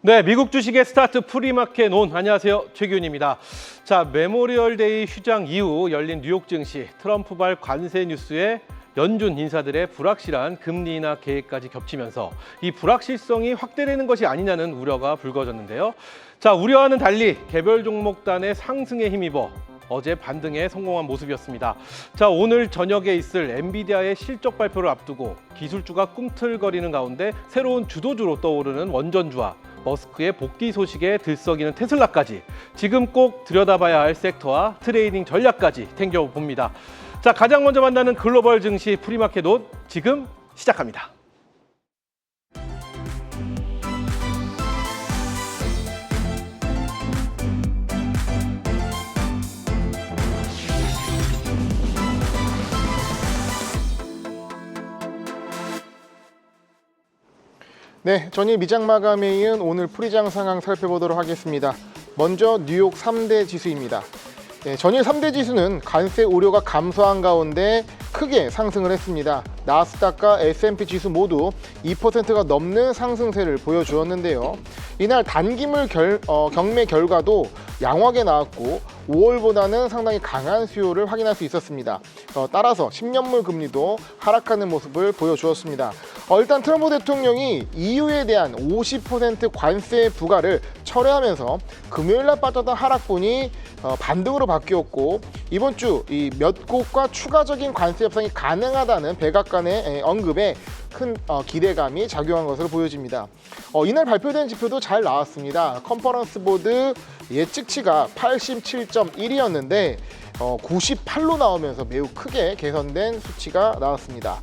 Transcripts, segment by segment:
네, 미국 주식의 스타트 프리마켓 온. 안녕하세요, 최기훈입니다. 자, 메모리얼 데이 휴장 이후 열린 뉴욕 증시, 트럼프발 관세 뉴스에 연준 인사들의 불확실한 금리 인하 계획까지 겹치면서 이 불확실성이 확대되는 것이 아니냐는 우려가 불거졌는데요. 자, 우려와는 달리 개별 종목단의 상승에 힘입어 어제 반등에 성공한 모습이었습니다. 자, 오늘 저녁에 있을 엔비디아의 실적 발표를 앞두고 기술주가 꿈틀거리는 가운데 새로운 주도주로 떠오르는 원전주와 머스크의 복귀 소식에 들썩이는 테슬라까지 지금 꼭 들여다봐야 할 섹터와 트레이딩 전략까지 챙겨봅니다. 자, 가장 먼저 만나는 글로벌 증시 프리마켓 온 지금 시작합니다. 네, 전일 미장 마감에 이은 오늘 프리장 상황 살펴보도록 하겠습니다. 먼저 뉴욕 3대 지수입니다. 네, 전일 3대 지수는 관세 우려가 감소한 가운데 크게 상승을 했습니다. 나스닥과 S&P 지수 모두 2%가 넘는 상승세를 보여주었는데요. 이날 단기물 경매 결과도 양호하게 나왔고 5월보다는 상당히 강한 수요를 확인할 수 있었습니다. 따라서 10년물 금리도 하락하는 모습을 보여주었습니다. 일단 트럼프 대통령이 EU에 대한 50% 관세 부과를 철회하면서 금요일날 빠졌던 하락분이 반등으로 바뀌었고, 이번 주 이 몇 곳과 추가적인 관세 협상이 가능하다는 백악관의 언급에 큰 기대감이 작용한 것으로 보여집니다. 이날 발표된 지표도 잘 나왔습니다. 컨퍼런스 보드 예측치가 87.1이었는데 98로 나오면서 매우 크게 개선된 수치가 나왔습니다.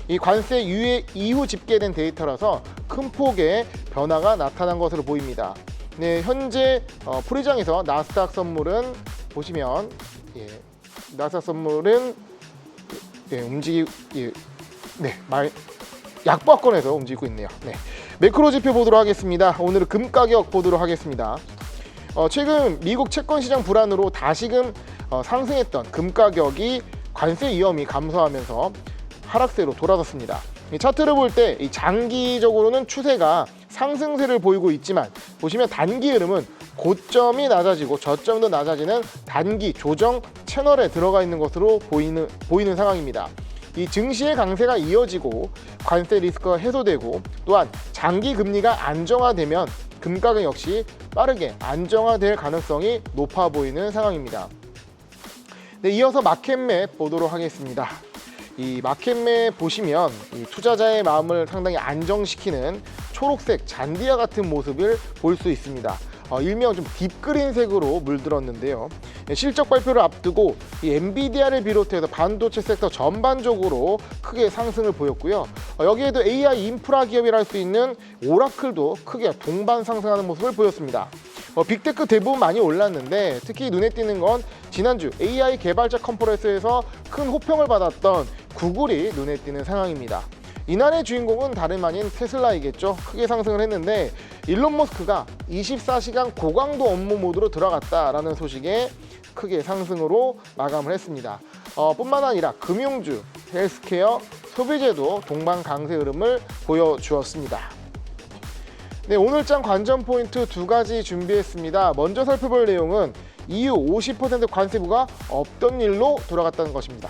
이 관세 유예 이후 집계된 데이터라서 큰 폭의 변화가 나타난 것으로 보입니다. 네, 현재 프리장에서 나스닥 선물은 보시면 나스닥 선물은 약보합권에서 움직이고 있네요. 네, 매크로 지표 보도록 하겠습니다. 오늘은 금 가격 보도록 하겠습니다. 최근 미국 채권 시장 불안으로 다시금 상승했던 금 가격이 관세 위험이 감소하면서 하락세로 돌아섰습니다. 이 차트를 볼 때 장기적으로는 추세가 상승세를 보이고 있지만, 보시면 단기 흐름은 고점이 낮아지고 저점도 낮아지는 단기 조정 채널에 들어가 있는 것으로 보이는 상황입니다. 이 증시의 강세가 이어지고 관세 리스크가 해소되고 또한 장기 금리가 안정화되면 금 가격 역시 빠르게 안정화될 가능성이 높아 보이는 상황입니다. 네, 이어서 마켓맵 보도록 하겠습니다. 이 마켓맵 보시면 이 투자자의 마음을 상당히 안정시키는 초록색 잔디와 같은 모습을 볼 수 있습니다. 일명 좀 딥그린색으로 물들었는데요. 실적 발표를 앞두고 이 엔비디아를 비롯해서 반도체 섹터 전반적으로 크게 상승을 보였고요. 여기에도 AI 인프라 기업이라 할 수 있는 오라클도 크게 동반 상승하는 모습을 보였습니다. 빅테크 대부분 많이 올랐는데 특히 눈에 띄는 건 지난주 AI 개발자 컨퍼런스에서 큰 호평을 받았던 구글이 눈에 띄는 상황입니다. 이날의 주인공은 다름 아닌 테슬라이겠죠. 크게 상승을 했는데 일론 머스크가 24시간 고강도 업무 모드로 들어갔다라는 소식에 크게 상승으로 마감을 했습니다. 뿐만 아니라 금융주, 헬스케어, 소비재도 동반 강세 흐름을 보여주었습니다. 네, 오늘장 관전 포인트 두 가지 준비했습니다. 먼저 살펴볼 내용은 EU 50% 관세부가 없던 일로 돌아갔다는 것입니다.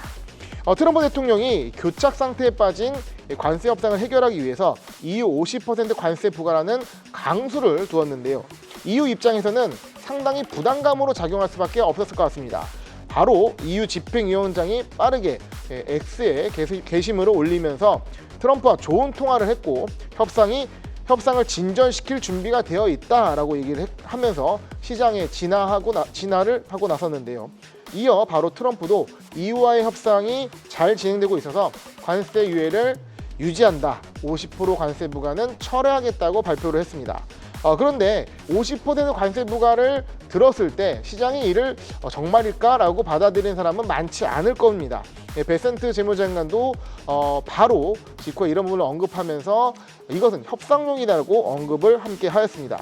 트럼프 대통령이 교착 상태에 빠진 관세 협상을 해결하기 위해서 EU 50% 관세 부과라는 강수를 두었는데요. EU 입장에서는 상당히 부담감으로 작용할 수밖에 없었을 것 같습니다. 바로 EU 집행위원장이 빠르게 X에 게시물을 올리면서 트럼프와 좋은 통화를 했고 협상을 진전시킬 준비가 되어 있다라고 얘기를 하면서 시장에 진화를 하고 나섰는데요. 이어 바로 트럼프도 EU와의 협상이 잘 진행되고 있어서 관세 유예를 유지한다, 50% 관세 부과는 철회하겠다고 발표를 했습니다. 그런데 50% 관세 부과를 들었을 때 시장이 이를 정말일까라고 받아들이는 사람은 많지 않을 겁니다. 베센트 재무장관도 바로 직후에 이런 부분을 언급하면서 이것은 협상용이라고 언급을 함께 하였습니다.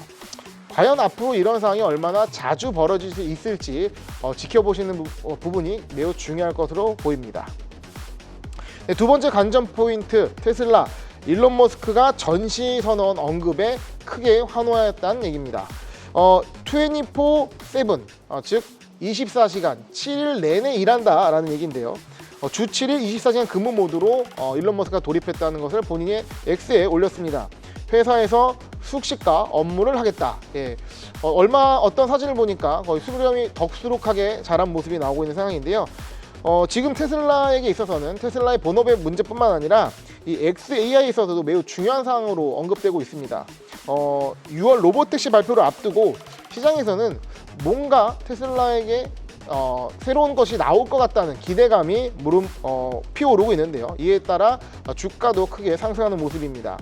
과연 앞으로 이런 상황이 얼마나 자주 벌어질 수 있을지 지켜보시는 부분이 매우 중요할 것으로 보입니다. 네, 두 번째 관전 포인트 테슬라. 일론 머스크가 전시 선언 언급에 크게 환호했다는 얘기입니다. 24/7, 즉 24시간 7일 내내 일한다라는 얘기인데요. 주 7일 24시간 근무 모드로 일론 머스크가 돌입했다는 것을 본인의 X에 올렸습니다. 회사에서 숙식과 업무를 하겠다. 예. 어떤 사진을 보니까 거의 수렴이 덕수룩하게 자란 모습이 나오고 있는 상황인데요. 지금 테슬라에게 있어서는 테슬라의 본업의 문제뿐만 아니라 이 XAI에 있어서도 매우 중요한 사항으로 언급되고 있습니다. 6월 로봇택시 발표를 앞두고 시장에서는 뭔가 테슬라에게 새로운 것이 나올 것 같다는 기대감이 피어오르고 있는데요. 이에 따라 주가도 크게 상승하는 모습입니다.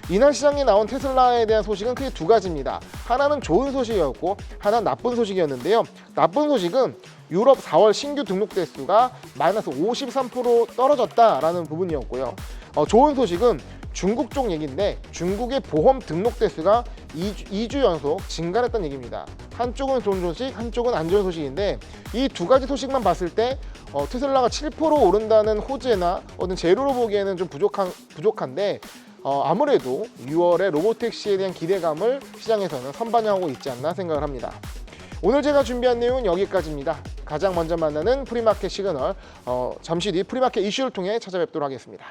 이날 시장에 나온 테슬라에 대한 소식은 크게 두 가지입니다. 하나는 좋은 소식이었고 하나는 나쁜 소식이었는데요. 나쁜 소식은 유럽 4월 신규 등록 대수가 마이너스 53% 떨어졌다라는 부분이었고요. 좋은 소식은 중국 쪽 얘기인데 중국의 보험 등록 대수가 2주 연속 증가했다는 얘기입니다. 한쪽은 좋은 소식, 한쪽은 안 좋은 소식인데 이 두 가지 소식만 봤을 때 테슬라가 7% 오른다는 호재나 어떤 재료로 보기에는 좀 부족한데 아무래도 6월에 로보택시에 대한 기대감을 시장에서는 선반영하고 있지 않나 생각을 합니다. 오늘 제가 준비한 내용은 여기까지입니다. 가장 먼저 만나는 프리마켓 시그널, 잠시 뒤 프리마켓 이슈를 통해 찾아뵙도록 하겠습니다.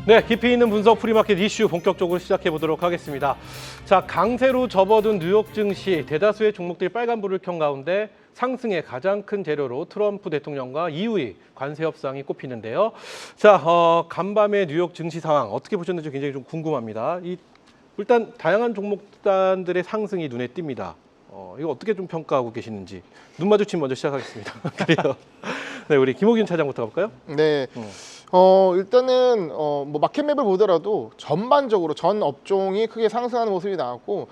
네, 깊이 있는 분석 프리마켓 이슈 본격적으로 시작해 보도록 하겠습니다. 자, 강세로 접어든 뉴욕 증시 대다수의 종목들이 빨간불을 켠 가운데 상승의 가장 큰 재료로 트럼프 대통령과 EU의 관세 협상이 꼽히는데요. 자, 간밤의 뉴욕 증시 상황 어떻게 보셨는지 굉장히 좀 궁금합니다. 일단 다양한 종목단들의 상승이 눈에 띕니다. 이거 어떻게 좀 평가하고 계시는지 눈 마주침 먼저 시작하겠습니다. 그래요. 네, 우리 김호균 차장부터 가볼까요? 네. 일단은 뭐 마켓맵을 보더라도 전반적으로 전 업종이 크게 상승하는 모습이 나왔고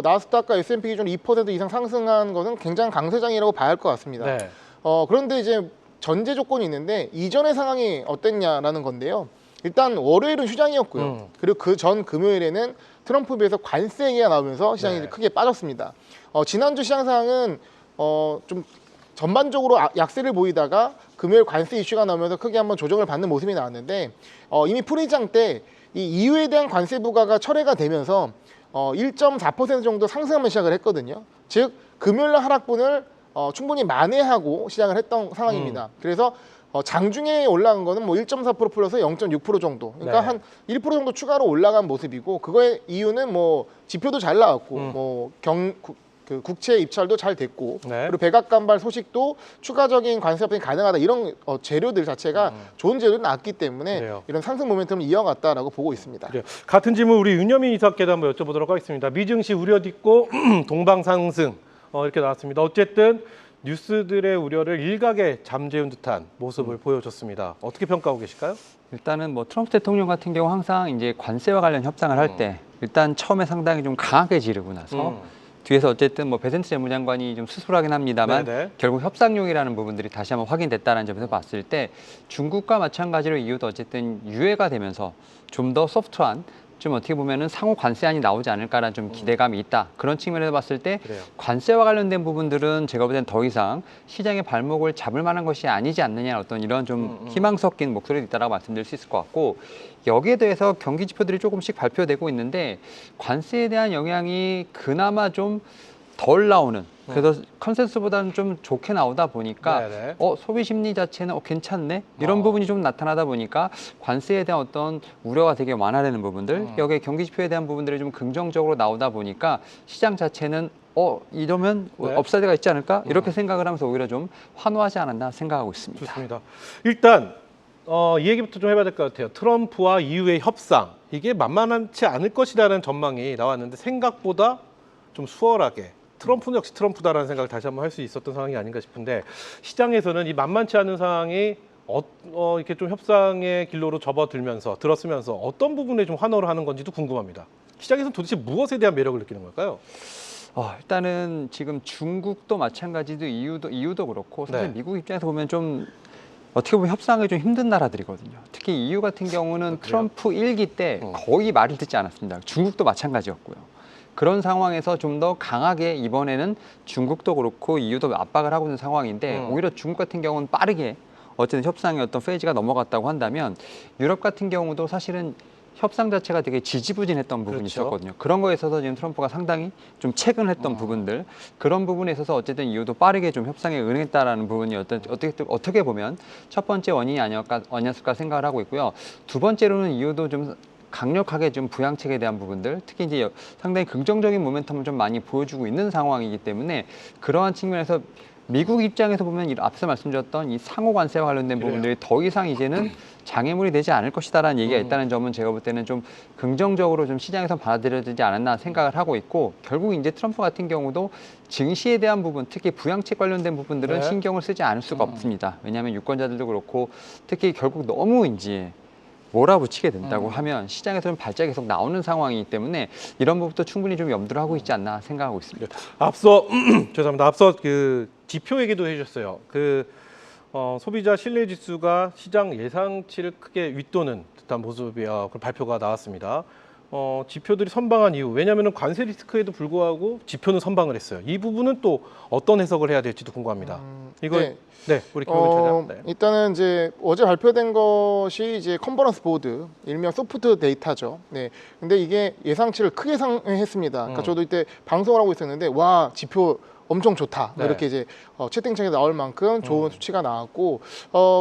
나스닥과 S&P 기준 2% 이상 상승한 것은 굉장히 강세장이라고 봐야 할 것 같습니다. 네. 그런데 이제 전제 조건이 있는데 이전의 상황이 어땠냐라는 건데요. 일단 월요일은 휴장이었고요. 그리고 그 전 금요일에는 트럼프에 비해서 관세 얘기가 나오면서 시장이 네. 크게 빠졌습니다. 지난주 시장 상황은 좀 전반적으로 약세를 보이다가 금요일 관세 이슈가 나오면서 크게 한번 조정을 받는 모습이 나왔는데 이미 풀이장 때 이 EU에 대한 관세 부과가 철회가 되면서 1.4% 정도 상승하면 시작을 했거든요. 즉 금요일 날 하락분을 충분히 만회하고 시작을 했던 상황입니다. 그래서 장중에 올라간 거는 뭐 1.4% 플러스 0.6% 정도. 그러니까 네. 한 1% 정도 추가로 올라간 모습이고 그거의 이유는 뭐 지표도 잘 나왔고 뭐 국채 입찰도 잘 됐고 네. 그리고 백악관발 소식도 추가적인 관세 협상이 가능하다 이런 재료들 자체가 좋은 재료들이 나왔기 때문에 그래요. 이런 상승 모멘텀을 이어갔다라고 보고 있습니다. 그래요. 같은 질문 우리 윤여민 이사께도 한번 여쭤보도록 하겠습니다. 미증시 우려 딛고 동방 상승 이렇게 나왔습니다. 어쨌든 뉴스들의 우려를 일각에 잠재운 듯한 모습을 보여줬습니다. 어떻게 평가하고 계실까요? 일단은 뭐 트럼프 대통령 같은 경우 항상 이제 관세와 관련 협상을 할 때 일단 처음에 상당히 좀 강하게 지르고 나서 뒤에서 어쨌든 뭐 베센트 재무장관이 좀 수술하긴 합니다만 네네. 결국 협상용이라는 부분들이 다시 한번 확인됐다는 점에서 봤을 때 중국과 마찬가지로 이유도 어쨌든 유예가 되면서 좀 더 소프트한 좀 어떻게 보면은 상호 관세안이 나오지 않을까라는 좀 기대감이 있다. 그런 측면에서 봤을 때 그래요. 관세와 관련된 부분들은 제가 볼 땐 더 이상 시장의 발목을 잡을 만한 것이 아니지 않느냐 어떤 이런 좀 희망 섞인 목소리도 있다라고 말씀드릴 수 있을 것 같고 여기에 대해서 경기 지표들이 조금씩 발표되고 있는데 관세에 대한 영향이 그나마 좀 덜 나오는 그래서 컨센서스보다는 좀 좋게 나오다 보니까 네네. 소비 심리 자체는 괜찮네 이런 부분이 좀 나타나다 보니까 관세에 대한 어떤 우려가 되게 완화되는 부분들 여기에 경기 지표에 대한 부분들이 좀 긍정적으로 나오다 보니까 시장 자체는 이러면 네. 업사이드가 있지 않을까 이렇게 생각을 하면서 오히려 좀 환호하지 않았나 생각하고 있습니다. 좋습니다. 일단 이 얘기부터 좀 해봐야 될 것 같아요. 트럼프와 EU의 협상 이게 만만치 않을 것이라는 전망이 나왔는데 생각보다 좀 수월하게 트럼프는 역시 트럼프다라는 생각을 다시 한번 할 수 있었던 상황이 아닌가 싶은데 시장에서는 이 만만치 않은 상황이 이렇게 좀 협상의 길로로 들어서면서 어떤 부분에 좀 환호를 하는 건지도 궁금합니다. 시장에서는 도대체 무엇에 대한 매력을 느끼는 걸까요? 일단은 지금 중국도 마찬가지도 EU도 그렇고 사실 네. 미국 입장에서 보면 좀 어떻게 보면 협상이 좀 힘든 나라들이거든요. 특히 EU 같은 경우는 그래요? 트럼프 1기 때 거의 말을 듣지 않았습니다. 중국도 마찬가지였고요. 그런 상황에서 좀 더 강하게 이번에는 중국도 그렇고 EU도 압박을 하고 있는 상황인데 오히려 중국 같은 경우는 빠르게 어쨌든 협상의 어떤 페이지가 넘어갔다고 한다면 유럽 같은 경우도 사실은 협상 자체가 되게 지지부진했던 부분이 그렇죠. 있었거든요. 그런 거에 있어서 지금 트럼프가 상당히 좀 체근했던 부분들, 그런 부분에 있어서 어쨌든 이유도 빠르게 좀 협상에 응했다라는 부분이 어떻게 보면 첫 번째 원인이 아니었을까 생각을 하고 있고요. 두 번째로는 이유도 좀 강력하게 좀 부양책에 대한 부분들, 특히 이제 상당히 긍정적인 모멘텀을 좀 많이 보여주고 있는 상황이기 때문에 그러한 측면에서 미국 입장에서 보면 앞서 말씀드렸던 이 상호 관세와 관련된 부분들이 더 이상 이제는 장애물이 되지 않을 것이다라는 얘기가 있다는 점은 제가 볼 때는 좀 긍정적으로 좀 시장에서 받아들여지지 않았나 생각을 하고 있고, 결국 이제 트럼프 같은 경우도 증시에 대한 부분, 특히 부양책 관련된 부분들은 네. 신경을 쓰지 않을 수가 없습니다. 왜냐하면 유권자들도 그렇고 특히 결국 너무 이제 몰아붙이게 된다고 하면 시장에서 좀 발작이 계속 나오는 상황이기 때문에 이런 부분도 충분히 좀 염두를 하고 있지 않나 생각하고 있습니다. 앞서 죄송합니다. 앞서 그 지표 얘기도 해주셨어요. 소비자 신뢰 지수가 시장 예상치를 크게 윗도는 듯한 모습의 그런 발표가 나왔습니다. 지표들이 선방한 이유, 왜냐하면 관세 리스크에도 불구하고 지표는 선방을 했어요. 이 부분은 또 어떤 해석을 해야 될지도 궁금합니다. 이걸 우리 김용민 차장. 일단은 이제 어제 발표된 것이 이제 컨퍼런스 보드, 일명 소프트 데이터죠. 네. 근데 이게 예상치를 크게 상회했습니다. 그러니까 저도 이때 방송을 하고 있었는데 와, 지표 엄청 좋다. 네. 이렇게 이제 채팅창에 나올 만큼 좋은 수치가 나왔고,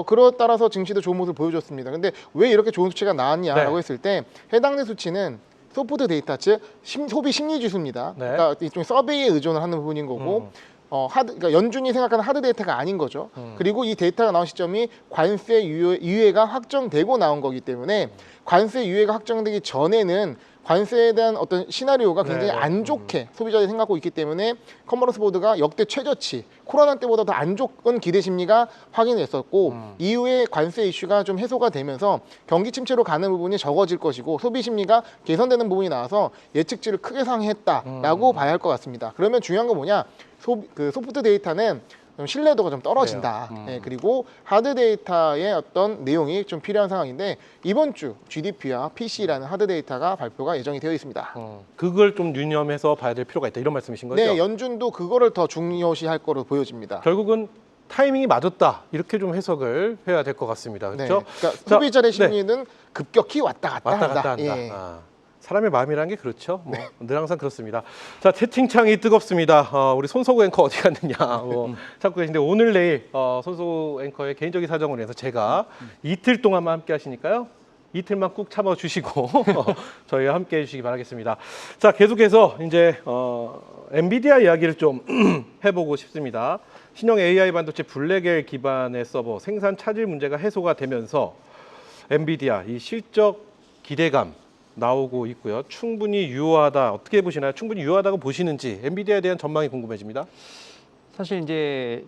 그로 따라서 증시도 좋은 모습을 보여줬습니다. 근데 왜 이렇게 좋은 수치가 나왔냐라고 네. 했을 때 해당된 수치는 소프트 데이터, 즉 소비 심리 지수입니다. 네. 그러니까 일종의 서베이에 의존을 하는 부분인 거고, 그러니까 연준이 생각하는 하드 데이터가 아닌 거죠. 그리고 이 데이터가 나온 시점이 관세 유예가 확정되고 나온 거기 때문에 관세 유예가 확정되기 전에는 관세에 대한 어떤 시나리오가 굉장히 안 좋게 소비자들이 생각하고 있기 때문에 컨퍼런스 보드가 역대 최저치, 코로나 때보다 더 안 좋은 기대 심리가 확인됐었고, 이후에 관세 이슈가 좀 해소가 되면서 경기 침체로 가는 부분이 적어질 것이고 소비 심리가 개선되는 부분이 나와서 예측치를 크게 상회했다라고 봐야 할 것 같습니다. 그러면 중요한 건 뭐냐? 소프트 데이터는 좀 신뢰도가 좀 떨어진다. 네, 그리고 하드 데이터의 어떤 내용이 좀 필요한 상황인데 이번 주 GDP와 PC라는 하드 데이터가 발표가 예정이 되어 있습니다. 그걸 좀 유념해서 봐야 될 필요가 있다, 이런 말씀이신 거죠? 네, 연준도 그거를 더 중요시할 거로 보여집니다. 결국은 타이밍이 맞았다, 이렇게 좀 해석을 해야 될 것 같습니다. 네, 그렇죠? 그러니까 자, 소비자의 심리는 급격히 왔다 갔다 한다. 한다. 예. 사람의 마음이라는 게 그렇죠. 늘 항상 그렇습니다. 자, 채팅창이 뜨겁습니다. 우리 손석우 앵커 어디 갔느냐 찾고 계신데, 오늘 내일 손석우 앵커의 개인적인 사정으로 해서 제가 이틀 동안만 함께 하시니까요. 이틀만 꾹 참아주시고 저희와 함께 해주시기 바라겠습니다. 자, 계속해서 이제 엔비디아 이야기를 좀 해보고 싶습니다. 신형 AI 반도체 블랙엘 기반의 서버 생산 차질 문제가 해소가 되면서 엔비디아 이 실적 기대감 나오고 있고요. 충분히 유효하다, 어떻게 보시나요? 충분히 유효하다고 보시는지, 엔비디아에 대한 전망이 궁금해집니다. 사실 이제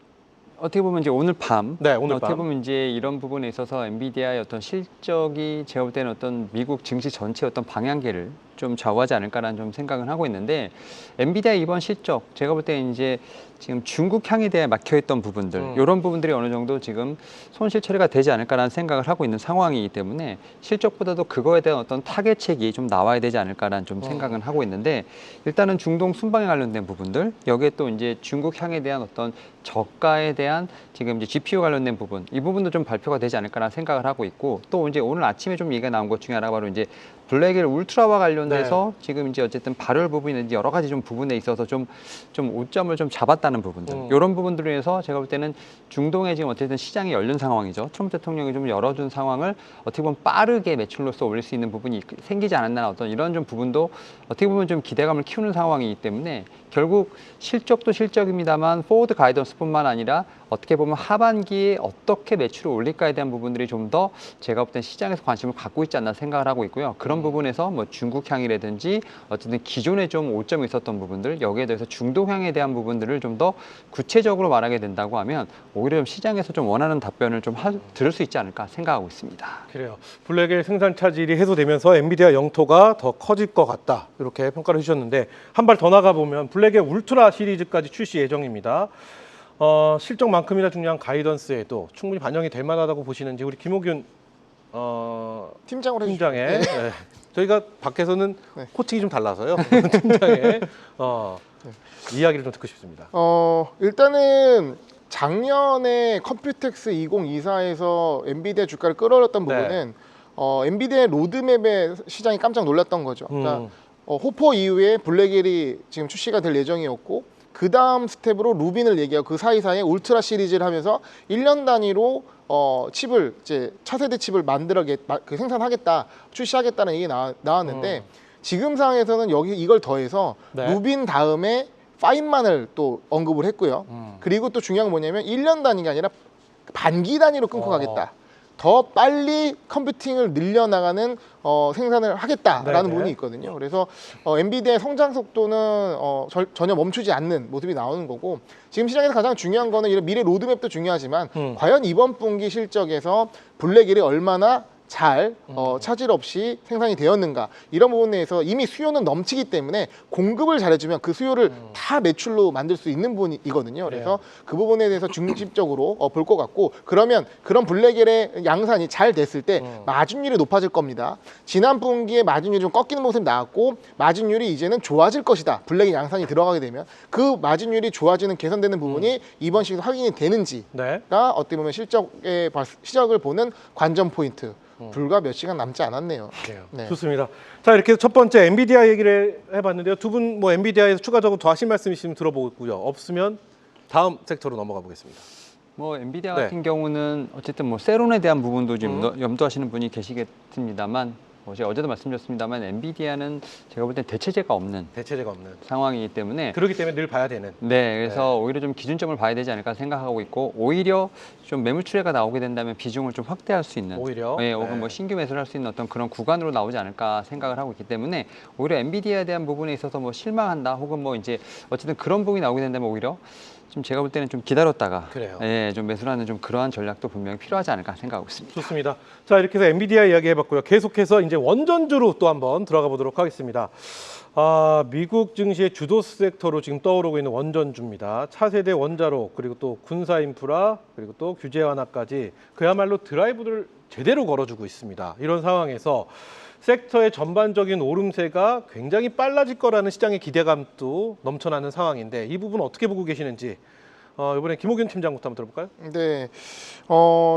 어떻게 보면 이제 오늘 밤, 어떻게 보면 이제 이런 부분에 있어서 엔비디아의 어떤 실적이 제가 볼 때는 어떤 미국 증시 전체 어떤 방향계를 좀 좌우하지 않을까라는 좀 생각을 하고 있는데, 엔비디아 이번 실적 제가 볼 때 이제 지금 중국 향에 대해 막혀있던 부분들, 이런 부분들이 어느 정도 지금 손실 처리가 되지 않을까라는 생각을 하고 있는 상황이기 때문에 실적보다도 그거에 대한 어떤 타겟책이 좀 나와야 되지 않을까라는 좀 생각은 하고 있는데, 일단은 중동 순방에 관련된 부분들, 여기에 또 이제 중국 향에 대한 어떤 저가에 대한 지금 이제 GPU 관련된 부분, 이 부분도 좀 발표가 되지 않을까라는 생각을 하고 있고, 또 이제 오늘 아침에 좀 얘기가 나온 것 중에 하나가 바로 이제 블랙엘 울트라와 관련돼서 지금 이제 어쨌든 발열 부분이나 여러 가지 좀 부분에 있어서 좀 오점을 좀 잡았다는 부분들, 이런 부분들에 의해서 제가 볼 때는 중동에 지금 어쨌든 시장이 열린 상황이죠. 트럼프 대통령이 좀 열어준 상황을 어떻게 보면 빠르게 매출로서 올릴 수 있는 부분이 생기지 않았나, 어떤 이런 좀 부분도 어떻게 보면 좀 기대감을 키우는 상황이기 때문에 결국 실적도 실적입니다만 포워드 가이던스뿐만 아니라 어떻게 보면 하반기에 어떻게 매출을 올릴까에 대한 부분들이 좀 더 제가 볼 땐 시장에서 관심을 갖고 있지 않나 생각을 하고 있고요. 그런 부분에서 뭐 중국향이라든지 어쨌든 기존에 좀 오점이 있었던 부분들, 여기에 대해서 중도향에 대한 부분들을 좀 더 구체적으로 말하게 된다고 하면 오히려 좀 시장에서 좀 원하는 답변을 좀 들을 수 있지 않을까 생각하고 있습니다. 그래요. 블랙의 생산 차질이 해소되면서 엔비디아 영토가 더 커질 것 같다. 이렇게 평가를 해주셨는데 한 발 더 나가 보면 블랙의 울트라 시리즈까지 출시 예정입니다. 실적만큼이나 중요한 가이던스에도 충분히 반영이 될 만하다고 보시는지 우리 김호균 팀장으로 팀장의 해주시죠. 네. 저희가 밖에서는 네. 코칭이 좀 달라서요. 팀장의 이야기를 좀 듣고 싶습니다. 일단은 작년에 컴퓨텍스 2024에서 엔비디아 주가를 끌어올렸던 네. 부분은 엔비디아의 로드맵에 시장이 깜짝 놀랐던 거죠. 그러니까 호퍼 이후에 블랙엘이 지금 출시가 될 예정이었고 그 다음 스텝으로 루빈을 얘기하고 그 사이사이에 울트라 시리즈를 하면서 1년 단위로 칩을 이제 차세대 칩을 생산하겠다, 출시하겠다는 얘기 나왔는데 지금 상황에서는 이걸 더해서 네. 루빈 다음에 파인만을 또 언급을 했고요. 그리고 또 중요한 건 뭐냐면 1년 단위가 아니라 반기 단위로 끊고 가겠다. 더 빨리 컴퓨팅을 늘려나가는 생산을 하겠다라는 네네. 부분이 있거든요. 그래서 엔비디아의 성장 속도는 전혀 멈추지 않는 모습이 나오는 거고 지금 시장에서 가장 중요한 거는 이런 미래 로드맵도 중요하지만 과연 이번 분기 실적에서 블랙일이 얼마나 잘 차질 없이 생산이 되었는가 이런 부분에 대해서 이미 수요는 넘치기 때문에 공급을 잘해주면 그 수요를 다 매출로 만들 수 있는 부분이거든요. 그래서 그 부분에 대해서 중심적으로 볼 것 같고 그러면 그런 블랙엘의 양산이 잘 됐을 때 마진율이 높아질 겁니다. 지난 분기에 마진율이 좀 꺾이는 모습이 나왔고 마진율이 이제는 좋아질 것이다. 블랙의 양산이 들어가게 되면 그 마진율이 좋아지는 개선되는 부분이 이번 시기에 확인이 되는지가 네. 어떻게 보면 시작을 보는 관전 포인트. 불과 몇 시간 남지 않았네요. 그래요. 네. 좋습니다. 자, 이렇게 해서 첫 번째 엔비디아 얘기를 해봤는데요. 두 분 뭐 엔비디아에서 추가적으로 더 하실 말씀 있으면 들어보고요. 없으면 다음 섹터로 넘어가 보겠습니다. 뭐 엔비디아 네. 같은 경우는 어쨌든 뭐 세론에 대한 부분도 좀 염두하시는 분이 계시겠습니다만 제가 어제도 말씀드렸습니다만 엔비디아는 제가 볼 땐 대체제가 없는 대체제가 없는. 상황이기 때문에 그렇기 때문에 늘 봐야 되는. 네, 그래서 오히려 좀 기준점을 봐야 되지 않을까 생각하고 있고 오히려 좀 매물 출회가 나오게 된다면 비중을 좀 확대할 수 있는 오히려? 네, 네. 혹은 뭐 신규 매수를 할 수 있는 어떤 그런 구간으로 나오지 않을까 생각을 하고 있기 때문에 오히려 엔비디아에 대한 부분에 있어서 뭐 실망한다 혹은 뭐 이제 어쨌든 그런 부분이 나오게 된다면 오히려 좀 제가 볼 때는 좀 기다렸다가 그래요. 예, 좀 매수를 하는 좀 그러한 전략도 분명히 필요하지 않을까 생각하고 있습니다. 좋습니다. 자, 이렇게 해서 엔비디아 이야기 해봤고요. 계속해서 이제 원전주로 또 한번 들어가 보도록 하겠습니다. 미국 증시의 주도 섹터로 지금 떠오르고 있는 원전주입니다. 차세대 원자로 그리고 또 군사 인프라 그리고 또 규제 완화까지 그야말로 드라이브를 제대로 걸어주고 있습니다. 이런 상황에서 섹터의 전반적인 오름세가 굉장히 빨라질 거라는 시장의 기대감도 넘쳐나는 상황인데 이 부분 어떻게 보고 계시는지 이번에 김호균 팀장부터 한번 들어볼까요? 네,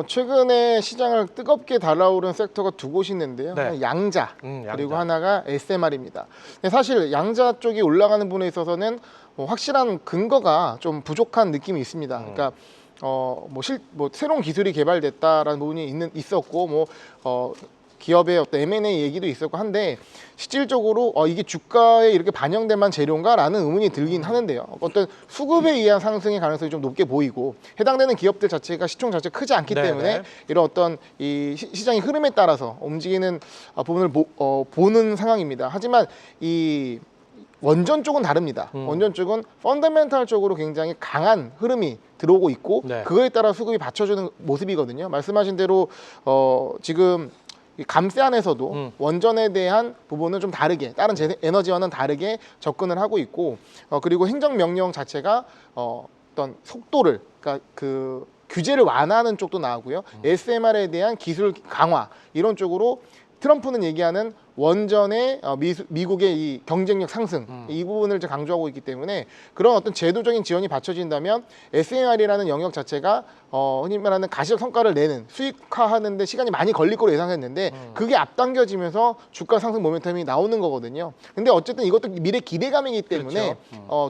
최근에 시장을 뜨겁게 달아오른 섹터가 두 곳이 있는데요. 네. 하나 양자, 양자. 그리고 하나가 SMR입니다. 사실 양자 쪽이 올라가는 부분에 있어서는 확실한 근거가 좀 부족한 느낌이 있습니다. 그러니까 새로운 기술이 개발됐다라는 부분이 있었고 기업의 어떤 M&A 얘기도 있었고 한데 실질적으로 이게 주가에 이렇게 반영될 만한 재료인가라는 의문이 들긴 하는데요. 어떤 수급에 의한 상승의 가능성이 좀 높게 보이고 해당되는 기업들 자체가 시총 자체가 크지 않기 네네. 때문에 이런 어떤 이 시장의 흐름에 따라서 움직이는 부분을 보는 상황입니다. 하지만 이 원전 쪽은 다릅니다. 원전 쪽은 펀더멘탈 쪽으로 굉장히 강한 흐름이 들어오고 있고 네. 그거에 따라 수급이 받쳐주는 모습이거든요. 말씀하신 대로 지금 이 감세 안에서도 원전에 대한 부분은 좀 다르게 다른 에너지와는 다르게 접근을 하고 있고 그리고 행정명령 자체가 어떤 속도를 그러니까 그 규제를 완화하는 쪽도 나오고요. SMR에 대한 기술 강화 이런 쪽으로 트럼프는 얘기하는 원전의 미국의 이 경쟁력 상승 이 부분을 이제 강조하고 있기 때문에 그런 어떤 제도적인 지원이 받쳐진다면 SMR이라는 영역 자체가 흔히 말하는 가시적 성과를 내는 수익화하는 데 시간이 많이 걸릴 거로 예상했는데 그게 앞당겨지면서 주가 상승 모멘텀이 나오는 거거든요. 근데 어쨌든 이것도 미래 기대감이기 때문에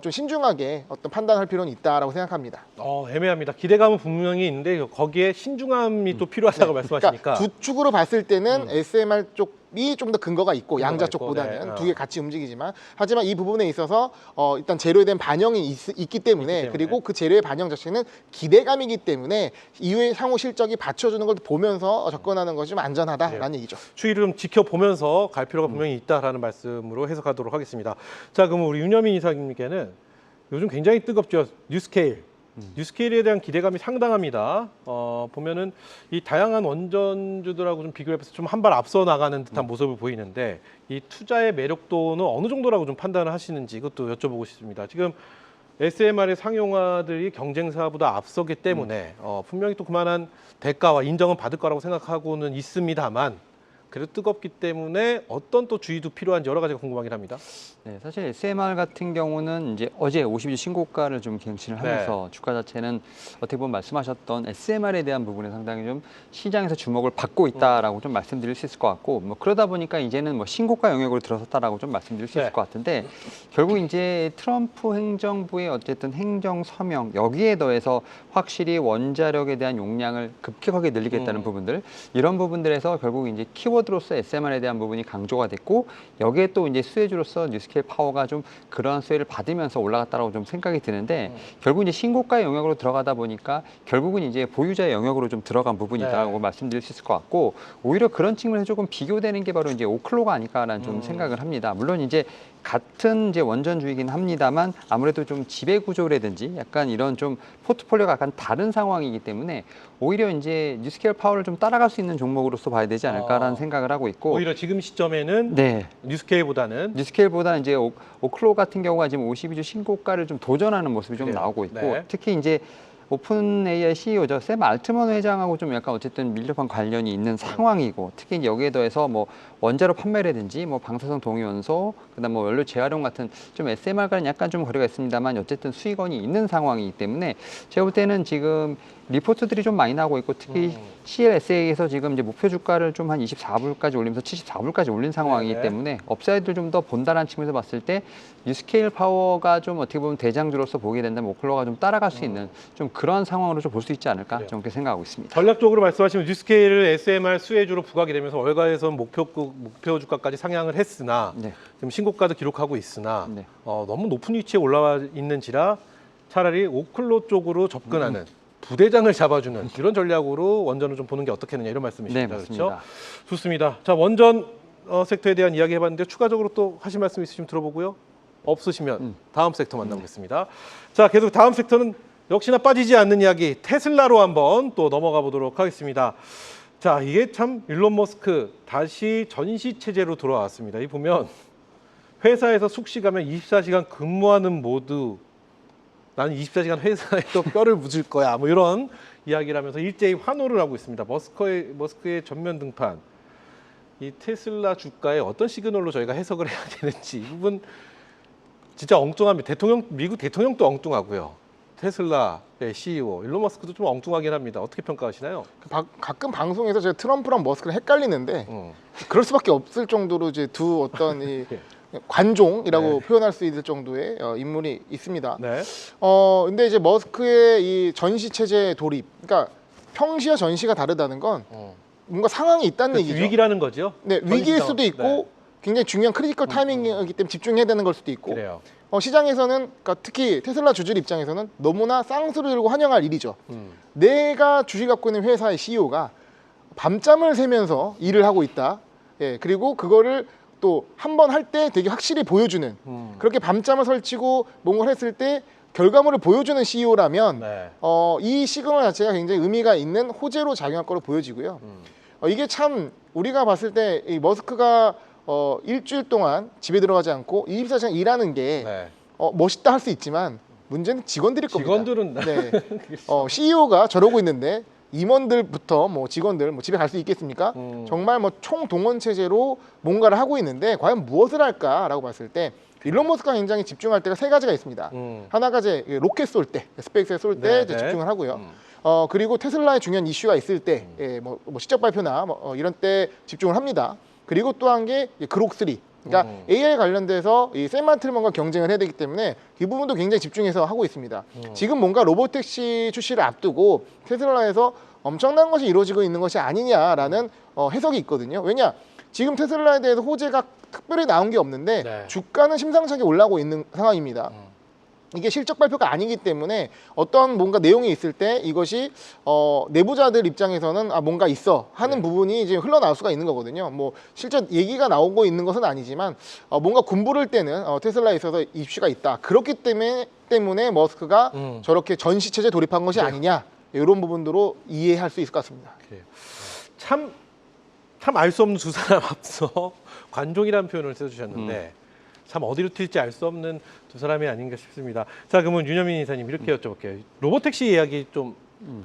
좀 신중하게 어떤 판단할 필요는 있다라고 생각합니다. 애매합니다. 기대감은 분명히 있는데 거기에 신중함이 또 필요하다고 말씀하시니까 그러니까 두 축으로 봤을 때는 SMR 쪽 좀 더 근거가 있고 양자 있고, 쪽보다는 네. 두 개 같이 움직이지만 하지만 이 부분에 있어서 일단 재료에 대한 반영이 있기 때문에 그리고 그 재료의 반영 자체는 기대감이기 때문에 이후에 향후 실적이 받쳐주는 걸 보면서 접근하는 것이 좀 안전하다라는 얘기죠. 추이를 좀 지켜보면서 갈 필요가 분명히 있다라는 말씀으로 해석하도록 하겠습니다. 자, 그럼 우리 윤여민 이사님께는 요즘 굉장히 뜨겁죠. 뉴스케일. 뉴스케일에 대한 기대감이 상당합니다. 보면은 이 다양한 원전주들하고 좀 비교해서 좀 한 발 앞서 나가는 듯한 모습을 보이는데 이 투자의 매력도는 어느 정도라고 좀 판단을 하시는지 이것도 여쭤보고 싶습니다. 지금 SMR의 상용화들이 경쟁사보다 앞서기 때문에 분명히 또 그만한 대가와 인정은 받을 거라고 생각하고는 있습니다만 그래도 뜨겁기 때문에 어떤 또 주의도 필요한지 여러 가지가 궁금하긴 합니다. 네, 사실 SMR 같은 경우는 이제 어제 52주 신고가를 좀 갱신을 하면서 주가 자체는 어떻게 보면 말씀하셨던 SMR에 대한 부분에 상당히 좀 시장에서 주목을 받고 있다라고 좀 말씀드릴 수 있을 것 같고 뭐 그러다 보니까 이제는 뭐 신고가 영역으로 들어섰다라고 좀 말씀드릴 수 있을 것 같은데 결국 이제 트럼프 행정부의 어쨌든 행정 서명 여기에 더해서 확실히 원자력에 대한 용량을 급격하게 늘리겠다는 부분들 이런 부분들에서 결국 이제 키워드로서 SMR에 대한 부분이 강조가 됐고 여기에 또 이제 수혜주로서 뉴스케일 파워가 좀 그러한 수혜를 받으면서 올라갔다라고 좀 생각이 드는데 결국 이제 신고가의 영역으로 들어가다 보니까 결국은 이제 보유자의 영역으로 좀 들어간 부분이다라고 말씀드릴 수 있을 것 같고 오히려 그런 측면에서 조금 비교되는 게 바로 이제 오클로가 아닐까라는 좀 생각을 합니다. 물론 이제 같은 이제 원전주이긴 합니다만 아무래도 좀 지배 구조라든지 약간 이런 좀 포트폴리오가 약간 다른 상황이기 때문에 오히려 이제 뉴스케일 파워를 좀 따라갈 수 있는 종목으로서 봐야 되지 않을까라는 생각을 하고 있고 오히려 지금 시점에는 네. 뉴스케일보다는 이제 오클로 같은 경우가 지금 52주 신고가를 좀 도전하는 모습이 좀 나오고 있고 특히 이제 오픈 AI CEO죠. 샘 알트먼 회장하고 좀 약간 어쨌든 밀접한 관련이 있는 상황이고 특히 여기에 더해서 뭐 원자로 판매라든지 뭐 방사성 동위원소 그다음 뭐 연료 재활용 같은 좀 SMR과는 약간 좀 거리가 있습니다만 어쨌든 수익원이 있는 상황이기 때문에 제가 볼 때는 지금 리포트들이 좀 많이 나오고 있고 특히 CLSA에서 지금 이제 목표 주가를 좀 한 24불까지 올리면서 74불까지 올린 상황이기 때문에 업사이드를 좀 더 본다라는 측면에서 봤을 때 뉴스케일 파워가 좀 어떻게 보면 대장주로서 보게 된다면 오클로가 좀 따라갈 수 있는 좀 그런 상황으로 좀 볼 수 있지 않을까 좀 그렇게 생각하고 있습니다. 전략적으로 말씀하시면 뉴스케일을 SMR 수혜주로 부각이 되면서 월가에서는 목표 주가까지 상향을 했으나 지금 신고가도 기록하고 있으나 너무 높은 위치에 올라와 있는지라 차라리 오클로 쪽으로 접근하는 부대장을 잡아주는 이런 전략으로 원전을 좀 보는 게 어떻겠느냐 이런 말씀이십니다. 그렇죠? 좋습니다. 자, 원전 섹터에 대한 이야기 해봤는데 추가적으로 또 하실 말씀 있으시면 들어보고요. 없으시면 다음 섹터 만나보겠습니다. 자, 계속 다음 섹터는 역시나 빠지지 않는 이야기 테슬라로 한번 또 넘어가 보도록 하겠습니다. 자, 이게 참 일론 머스크 다시 전시 체제로 돌아왔습니다. 이 보면 회사에서 숙식하면 24시간 근무하는 모두 나는 24시간 회사에서 뼈를 묻을 거야. 뭐 이런 이야기를 하면서 일제히 환호를 하고 있습니다. 머스크의 전면 등판. 이 테슬라 주가에 어떤 시그널로 저희가 해석을 해야 되는지 이 부분 진짜 엉뚱합니다. 미국 대통령도 엉뚱하고요. 테슬라의 CEO 일론 머스크도 좀 엉뚱하긴 합니다. 어떻게 평가하시나요? 가끔 방송에서 제가 트럼프랑 머스크를 헷갈리는데 그럴 수밖에 없을 정도로 이제 두 어떤 이 관종이라고 표현할 수 있을 정도의 인물이 있습니다. 근데 이제 머스크의 이 전시 체제 돌입, 그러니까 평시와 전시가 다르다는 건 뭔가 상황이 있다는 얘기죠. 위기라는 거죠. 네, 위기일 수도 있고 굉장히 중요한 크리티컬 타이밍이기 때문에 집중해야 되는 걸 수도 있고. 그래요. 시장에서는 그러니까 특히 테슬라 주주들 입장에서는 너무나 쌍수를 들고 환영할 일이죠. 내가 주식 갖고 있는 회사의 CEO가 밤잠을 새면서 일을 하고 있다. 그리고 그거를 또 한 번 할 때 되게 확실히 보여주는 그렇게 밤잠을 설치고 뭔가를 했을 때 결과물을 보여주는 CEO라면 이 시그널 자체가 굉장히 의미가 있는 호재로 작용할 거로 보여지고요. 이게 참 우리가 봤을 때 이 머스크가 일주일 동안 집에 들어가지 않고 24시간 일하는 게 멋있다 할 수 있지만 문제는 직원들일 겁니다. 직원들은 CEO가 저러고 있는데 임원들부터 뭐 직원들 뭐 집에 갈 수 있겠습니까? 정말 뭐 총동원 체제로 뭔가를 하고 있는데 과연 무엇을 할까라고 봤을 때 일론 머스크가 굉장히 집중할 때가 세 가지가 있습니다. 하나가 이제 로켓 쏠 때, 스페이스에 쏠 때 집중을 하고요. 그리고 테슬라의 중요한 이슈가 있을 때, 뭐 실적 발표나 뭐 이런 때 집중을 합니다. 그리고 또 한 게 그록3. 그러니까 AI 관련돼서 이 샘 알트먼과 경쟁을 해야 되기 때문에 이 부분도 굉장히 집중해서 하고 있습니다. 지금 뭔가 로보택시 출시를 앞두고 테슬라에서 엄청난 것이 이루어지고 있는 것이 아니냐라는 해석이 있거든요. 왜냐? 지금 테슬라에 대해서 호재가 특별히 나온 게 없는데 네. 주가는 심상찮게 올라가고 있는 상황입니다. 이게 실적 발표가 아니기 때문에 어떤 뭔가 내용이 있을 때 이것이 내부자들 입장에서는 뭔가 있어 하는 네. 부분이 이제 흘러나올 수가 있는 거거든요. 뭐 실제 얘기가 나오고 있는 것은 아니지만 뭔가 군부를 때는 테슬라에 있어서 이슈가 있다. 그렇기 때문에 머스크가 저렇게 전시 체제 돌입한 것이 아니냐 이런 부분으로 이해할 수 있을 것 같습니다. 참 알 수 없는 두 사람 앞서 관종이라는 표현을 써주셨는데 참 어디로 튈지 알 수 없는 두 사람이 아닌가 싶습니다. 자, 그러면 윤여민 이사님 이렇게 여쭤볼게요. 로보택시 이야기 좀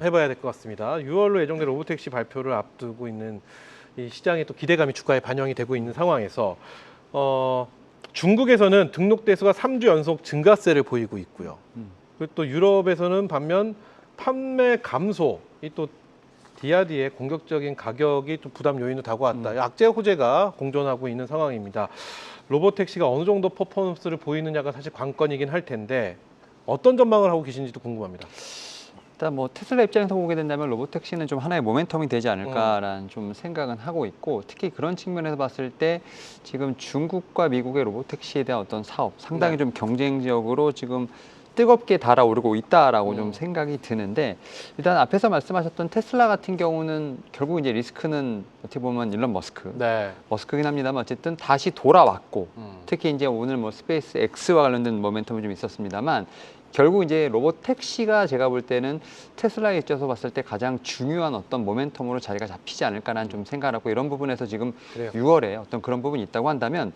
해봐야 될 것 같습니다. 6월로 예정된 로보택시 발표를 앞두고 있는 이 시장의 또 기대감이 주가에 반영이 되고 있는 상황에서 중국에서는 등록 대수가 3주 연속 증가세를 보이고 있고요. 그리고 또 유럽에서는 반면 판매 감소, 이 또 디아디의 공격적인 가격이 또 부담 요인으로 다가왔다. 악재 호재가 공존하고 있는 상황입니다. 로보택시가 어느 정도 퍼포먼스를 보이느냐가 사실 관건이긴 할 텐데 어떤 전망을 하고 계신지도 궁금합니다. 일단 뭐 테슬라 입장에서 보게 된다면 로보택시는 좀 하나의 모멘텀이 되지 않을까라는 좀 생각은 하고 있고, 특히 그런 측면에서 봤을 때 지금 중국과 미국의 로보택시에 대한 어떤 사업 상당히 좀 경쟁적으로 지금 뜨겁게 달아오르고 있다라고 좀 생각이 드는데, 일단 앞에서 말씀하셨던 테슬라 같은 경우는 결국 이제 리스크는 어떻게 보면 일론 머스크긴 합니다만 어쨌든 다시 돌아왔고, 특히 이제 오늘 뭐 스페이스 X와 관련된 모멘텀이 좀 있었습니다만 결국 이제 로보택시가 제가 볼 때는 테슬라에 있어서 봤을 때 가장 중요한 어떤 모멘텀으로 자리가 잡히지 않을까라는 좀 생각을 하고, 이런 부분에서 지금 그래요. 6월에 어떤 그런 부분이 있다고 한다면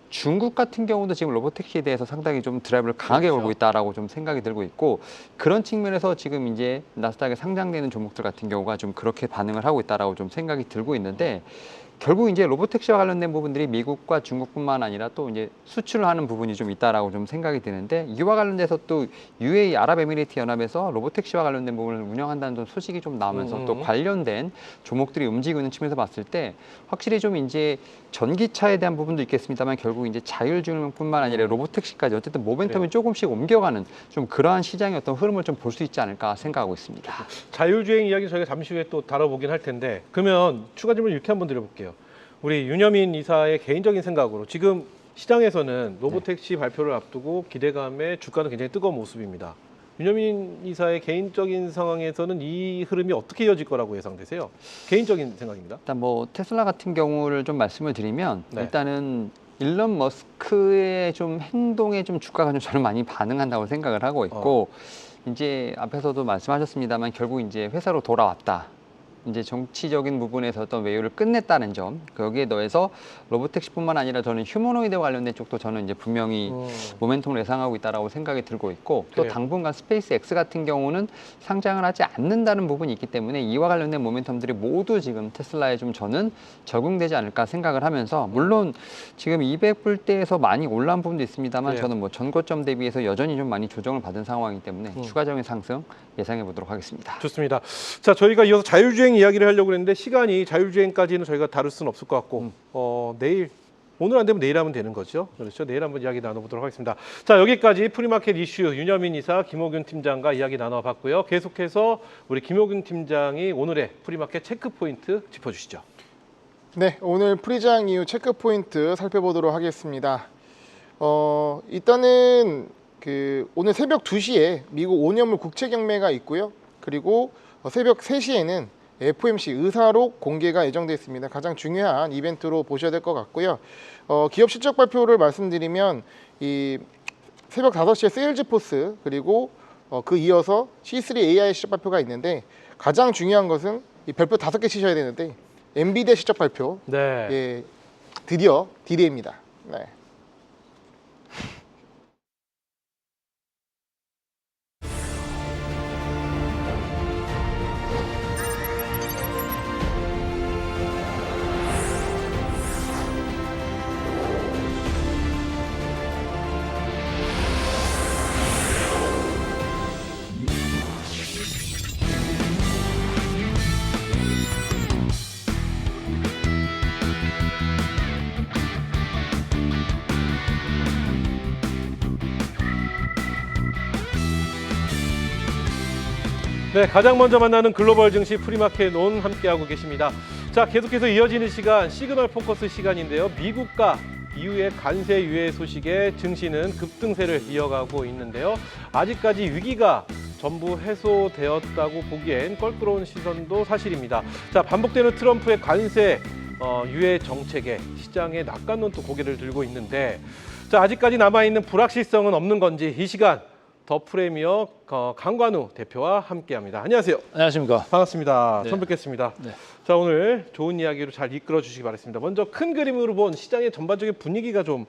중국 같은 경우도 지금 로보택시에 대해서 상당히 좀 드라이브를 강하게 걸고 있다라고 좀 생각이 들고 있고, 그런 측면에서 지금 이제 나스닥에 상장되는 종목들 같은 경우가 좀 그렇게 반응을 하고 있다라고 좀 생각이 들고 있는데, 결국 이제 로보택시와 관련된 부분들이 미국과 중국뿐만 아니라 또 이제 수출을 하는 부분이 좀 있다라고 좀 생각이 드는데, 이와 관련돼서 또 UAE 아랍에미리트 연합에서 로보택시와 관련된 부분을 운영한다는 소식이 좀 나오면서 또 관련된 종목들이 움직이고 있는 측면에서 봤을 때 확실히 좀 이제 전기차에 대한 부분도 있겠습니다만 결국 이제 자율주행뿐만 아니라 로보택시까지 어쨌든 모멘텀이 조금씩 옮겨가는 좀 그러한 시장의 어떤 흐름을 좀 볼 수 있지 않을까 생각하고 있습니다. 자율주행 이야기 저희가 잠시 후에 또 다뤄보긴 할 텐데, 그러면 추가 질문 이렇게 한번 드려볼게요. 우리 윤여민 이사의 개인적인 생각으로 지금 시장에서는 로보택시 발표를 앞두고 기대감에 주가는 굉장히 뜨거운 모습입니다. 윤여민 이사의 개인적인 상황에서는 이 흐름이 어떻게 이어질 거라고 예상되세요? 개인적인 생각입니다. 일단 뭐 테슬라 같은 경우를 좀 말씀을 드리면 네. 일단은 일론 머스크의 좀 행동에 좀 주가가 좀 저는 많이 반응한다고 생각을 하고 있고, 이제 앞에서도 말씀하셨습니다만 결국 이제 회사로 돌아왔다. 이제 정치적인 부분에서 어떤 외유를 끝냈다는 점, 여기에 더해서 로보택시뿐만 아니라 저는 휴머노이드와 관련된 쪽도 저는 이제 분명히 모멘텀을 예상하고 있다라고 생각이 들고 있고, 또 그래요. 당분간 스페이스 X 같은 경우는 상장을 하지 않는다는 부분이 있기 때문에 이와 관련된 모멘텀들이 모두 지금 테슬라에 좀 저는 적용되지 않을까 생각을 하면서, 물론 지금 200불대에서 많이 올라온 부분도 있습니다만 그래요. 저는 뭐 전고점 대비해서 여전히 좀 많이 조정을 받은 상황이기 때문에 추가적인 상승 예상해 보도록 하겠습니다. 좋습니다. 자, 저희가 이어서 자율주행 이야기를 하려고 했는데 시간이 자율주행까지는 저희가 다룰 수는 없을 것 같고 내일, 오늘 안 되면 내일 하면 되는 거죠. 그렇죠. 내일 한번 이야기 나눠보도록 하겠습니다. 자, 여기까지 프리마켓 이슈 윤여민 이사, 김호균 팀장과 이야기 나눠봤고요. 계속해서 우리 김호균 팀장이 오늘의 프리마켓 체크 포인트 짚어주시죠. 네, 오늘 프리장 이후 체크 포인트 살펴보도록 하겠습니다. 일단은 오늘 새벽 2시에 미국 5년물 국채 경매가 있고요. 그리고 새벽 3시에는 FOMC 의사록 공개가 예정되어 있습니다. 가장 중요한 이벤트로 보셔야 될 것 같고요. 기업 실적 발표를 말씀드리면 이 새벽 5시에 세일즈포스, 그리고 그 이어서 C3 AI 실적 발표가 있는데, 가장 중요한 것은 이 별표 5개 치셔야 되는데 엔비디아 실적 발표, 네. 예, 드디어 D-Day입니다. 네. 네, 가장 먼저 만나는 글로벌 증시 프리마켓 온 함께하고 계십니다. 자, 계속해서 이어지는 시간 시그널 포커스 시간인데요. 미국과 이후의 관세 유예 소식에 증시는 급등세를 이어가고 있는데요. 아직까지 위기가 전부 해소되었다고 보기엔 껄끄러운 시선도 사실입니다. 자, 반복되는 트럼프의 관세 유예 정책에 시장의 낙관론 또 고개를 들고 있는데, 자, 아직까지 남아있는 불확실성은 없는 건지 이 시간 더 프레미어 강관우 대표와 함께합니다. 안녕하세요. 안녕하십니까. 반갑습니다. 네. 처음 뵙겠습니다. 네. 자, 오늘 좋은 이야기로 잘 이끌어 주시기 바랍니다. 먼저 큰 그림으로 본 시장의 전반적인 분위기가 좀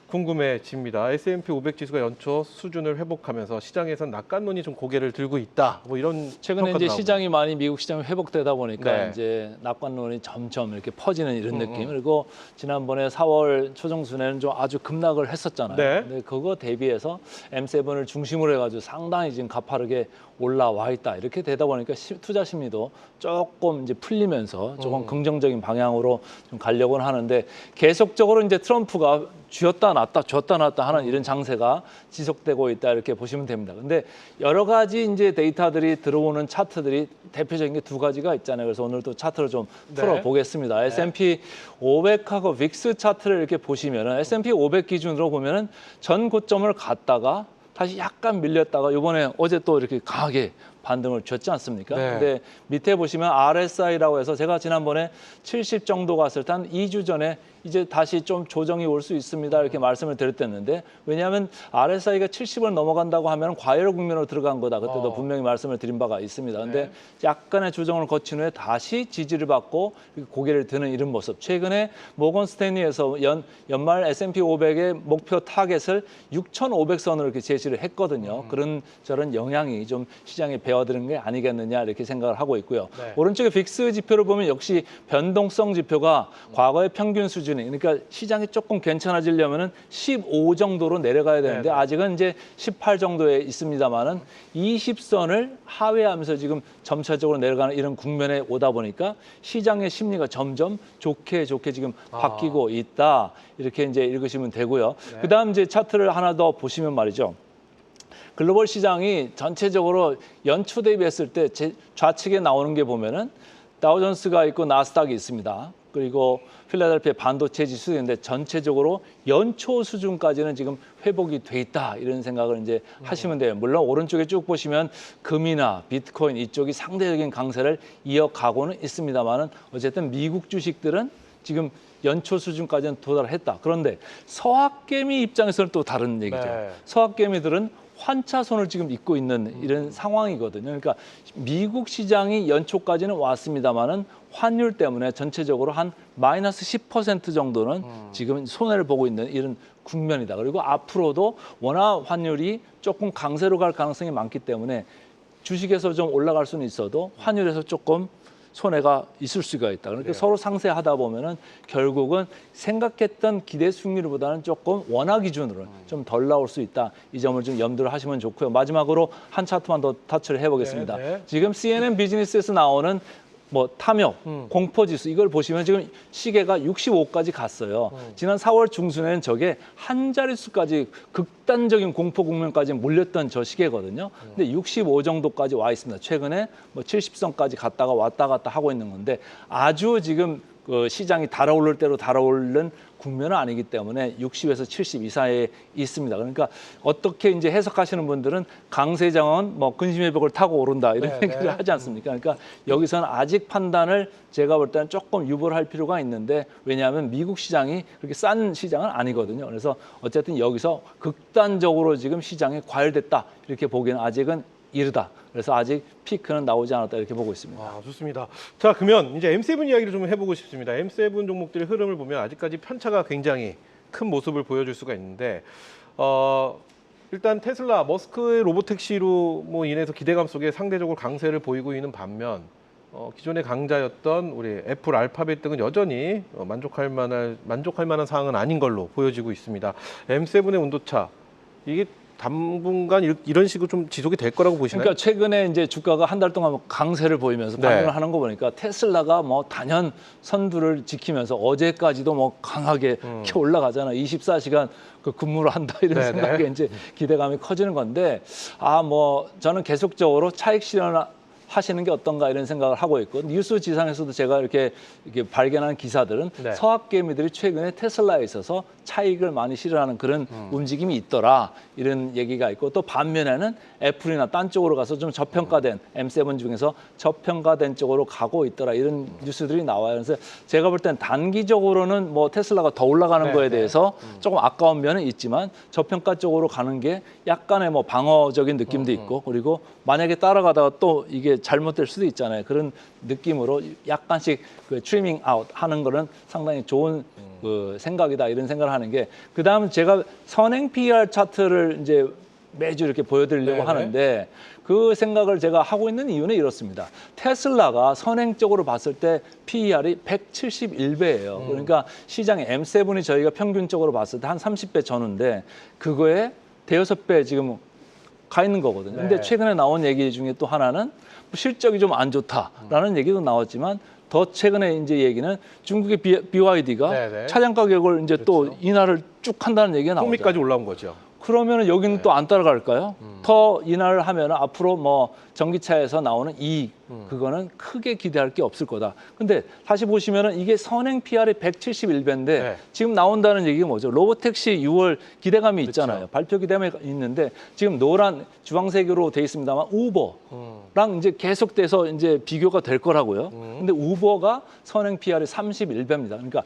궁금해집니다. S&P 500 지수가 연초 수준을 회복하면서 시장에선 낙관론이 좀 고개를 들고 있다. 뭐 이런 최근에 평가도 이제 나오고. 시장이 많이 미국 시장이 회복되다 보니까 네. 이제 낙관론이 점점 이렇게 퍼지는 이런 느낌. 그리고 지난번에 4월 초중순에는 좀 아주 급락을 했었잖아요. 네. 근데 그거 대비해서 M7을 중심으로 해가지고 상당히 지금 가파르게 올라와 있다. 이렇게 되다 보니까 투자 심리도 조금 이제 풀리면서 조금 긍정적인 방향으로 좀 가려고는 하는데, 계속적으로 이제 트럼프가 쥐었다 놨다 쥐었다 놨다 하는 이런 장세가 지속되고 있다, 이렇게 보시면 됩니다. 근데 여러 가지 이제 데이터들이 들어오는 차트들이 대표적인 게 두 가지가 있잖아요. 그래서 오늘 또 차트를 좀 네. 풀어보겠습니다. S&P 500하고 빅스 차트를 이렇게 보시면은 S&P 500 기준으로 보면은 전 고점을 갔다가 다시 약간 밀렸다가 이번에 어제 또 이렇게 강하게 반등을 줬지 않습니까? 네. 근데 밑에 보시면 RSI라고 해서 제가 지난번에 70 정도 갔을 때 한 2주 전에 이제 다시 좀 조정이 올 수 있습니다, 이렇게 말씀을 드렸댔는데, 왜냐하면 RSI가 70을 넘어간다고 하면 과열 국면으로 들어간 거다. 그때도 분명히 말씀을 드린 바가 있습니다. 근데 네. 약간의 조정을 거친 후에 다시 지지를 받고 고개를 드는 이런 모습. 최근에 모건 스탠리에서 연말 S&P 500의 목표 타겟을 6,500선으로 이렇게 제시를 했거든요. 그런 저런 영향이 좀 시장에 배어드는 게 아니겠느냐, 이렇게 생각을 하고 있고요. 네. 오른쪽에 빅스 지표를 보면 역시 변동성 지표가 과거의 평균 수준이, 그러니까 시장이 조금 괜찮아지려면은 15 정도로 내려가야 되는데 네. 아직은 이제 18 정도에 있습니다만은 20선을 하회하면서 지금 점차적으로 내려가는 이런 국면에 오다 보니까 시장의 심리가 점점 좋게 지금 바뀌고 있다, 이렇게 이제 읽으시면 되고요. 네. 그다음 이제 차트를 하나 더 보시면 말이죠. 글로벌 시장이 전체적으로 연초 대비했을 때 좌측에 나오는 게 보면은 다우존스가 있고 나스닥이 있습니다. 그리고 필라델피아 반도체 지수도 있는데 전체적으로 연초 수준까지는 지금 회복이 돼 있다, 이런 생각을 이제 하시면 돼요. 물론 오른쪽에 쭉 보시면 금이나 비트코인 이쪽이 상대적인 강세를 이어가고는 있습니다만은 어쨌든 미국 주식들은 지금 연초 수준까지는 도달했다. 그런데 서학개미 입장에서는 또 다른 얘기죠. 네. 서학개미들은 환차손을 지금 잇고 있는 이런 상황이거든요. 그러니까 미국 시장이 연초까지는 왔습니다만은 환율 때문에 전체적으로 한 마이너스 10% 정도는 지금 손해를 보고 있는 이런 국면이다. 그리고 앞으로도 원화 환율이 조금 강세로 갈 가능성이 많기 때문에 주식에서 좀 올라갈 수는 있어도 환율에서 조금 손해가 있을 수가 있다. 그러니까 그래요. 서로 상쇄하다 보면은 결국은 생각했던 기대 수익률보다는 조금 원화 기준으로 좀 덜 나올 수 있다. 이 점을 좀 염두를 하시면 좋고요. 마지막으로 한 차트만 더 터치를 해보겠습니다. 네, 네. 지금 CNN 비즈니스에서 나오는 뭐 탐욕, 공포지수 이걸 보시면 지금 시계가 65까지 갔어요. 지난 4월 중순에는 저게 한 자릿수까지 극단적인 공포 국면까지 몰렸던 저 시계거든요. 근데 65 정도까지 와 있습니다. 최근에 뭐 70선까지 갔다가 왔다 갔다 하고 있는 건데 아주 지금 그 시장이 달아오를 대로 달아오른 국면은 아니기 때문에 60에서 70 이사이에 있습니다. 그러니까 어떻게 이제 해석하시는 분들은 강세장은 뭐 근심의 벽을 타고 오른다, 이런 네, 얘기를 네. 하지 않습니까? 그러니까 여기서는 아직 판단을 제가 볼 때는 조금 유보를 할 필요가 있는데, 왜냐하면 미국 시장이 그렇게 싼 시장은 아니거든요. 그래서 어쨌든 여기서 극단적으로 지금 시장이 과열됐다, 이렇게 보기에는 아직은 이르다. 그래서 아직 피크는 나오지 않았다, 이렇게 보고 있습니다. 아, 좋습니다. 자, 그러면 이제 M7 이야기를 좀 해보고 싶습니다. M7 종목들의 흐름을 보면 아직까지 편차가 굉장히 큰 모습을 보여줄 수가 있는데, 일단 테슬라, 머스크의 로보택시로 뭐 인해서 기대감 속에 상대적으로 강세를 보이고 있는 반면, 기존의 강자였던 우리 애플, 알파벳 등은 여전히 만족할 만한 상황은 아닌 걸로 보여지고 있습니다. M7의 온도차, 이게 당분간 이런 식으로 좀 지속이 될 거라고 보시나요? 그러니까 최근에 이제 주가가 한 달 동안 강세를 보이면서 네. 반등을 하는 거 보니까 테슬라가 뭐 단연 선두를 지키면서 어제까지도 뭐 강하게 이렇게 올라가잖아. 24시간 그 근무를 한다, 이런 네네. 생각에 이제 기대감이 커지는 건데, 뭐 저는 계속적으로 차익 실현 하시는 게 어떤가 이런 생각을 하고 있고 뉴스 지상에서도 제가 이렇게 발견한 기사들은 네. 서학개미들이 최근에 테슬라에 있어서 차익을 많이 실현하는 그런 움직임이 있더라 이런 얘기가 있고 또 반면에는 애플이나 딴 쪽으로 가서 좀 저평가된 M7 중에서 저평가된 쪽으로 가고 있더라 이런 뉴스들이 나와요. 그래서 제가 볼 땐 단기적으로는 뭐 테슬라가 더 올라가는 네, 거에 네. 대해서 조금 아까운 면은 있지만 저평가 쪽으로 가는 게 약간의 뭐 방어적인 느낌도 있고 그리고 만약에 따라가다가 또 이게 잘못될 수도 있잖아요. 그런 느낌으로 약간씩 그 트리밍 아웃 하는 거는 상당히 좋은 그 생각이다 이런 생각을 하는 게 그다음 제가 선행 PER 차트를 이제 매주 이렇게 보여드리려고 네네. 하는데 그 생각을 제가 하고 있는 이유는 이렇습니다. 테슬라가 선행적으로 봤을 때 PER이 171배예요. 그러니까 시장의 M7이 저희가 평균적으로 봤을 때 한 30배 전후인데 그거에 대여섯 배 지금 가 있는 거거든요. 근데 네. 최근에 나온 얘기 중에 또 하나는 실적이 좀 안 좋다라는 얘기도 나왔지만 더 최근에 이제 얘기는 중국의 BYD가 네네. 차량 가격을 이제 또 그렇죠. 인하를 쭉 한다는 얘기가 나오죠. 풍미까지 올라온 거죠. 그러면 여기는 또 안 따라갈까요? 더 인하를 하면 앞으로 뭐 전기차에서 나오는 이익 그거는 크게 기대할 게 없을 거다. 근데 다시 보시면은 이게 선행 PR이 171배인데 네. 지금 나온다는 얘기가 뭐죠? 로보택시 6월 기대감이 있잖아요. 발표 기대감이 있는데 지금 노란 주황색으로 돼 있습니다만 우버랑 이제 계속돼서 이제 비교가 될 거라고요. 근데 우버가 선행 PR이 31배입니다. 그러니까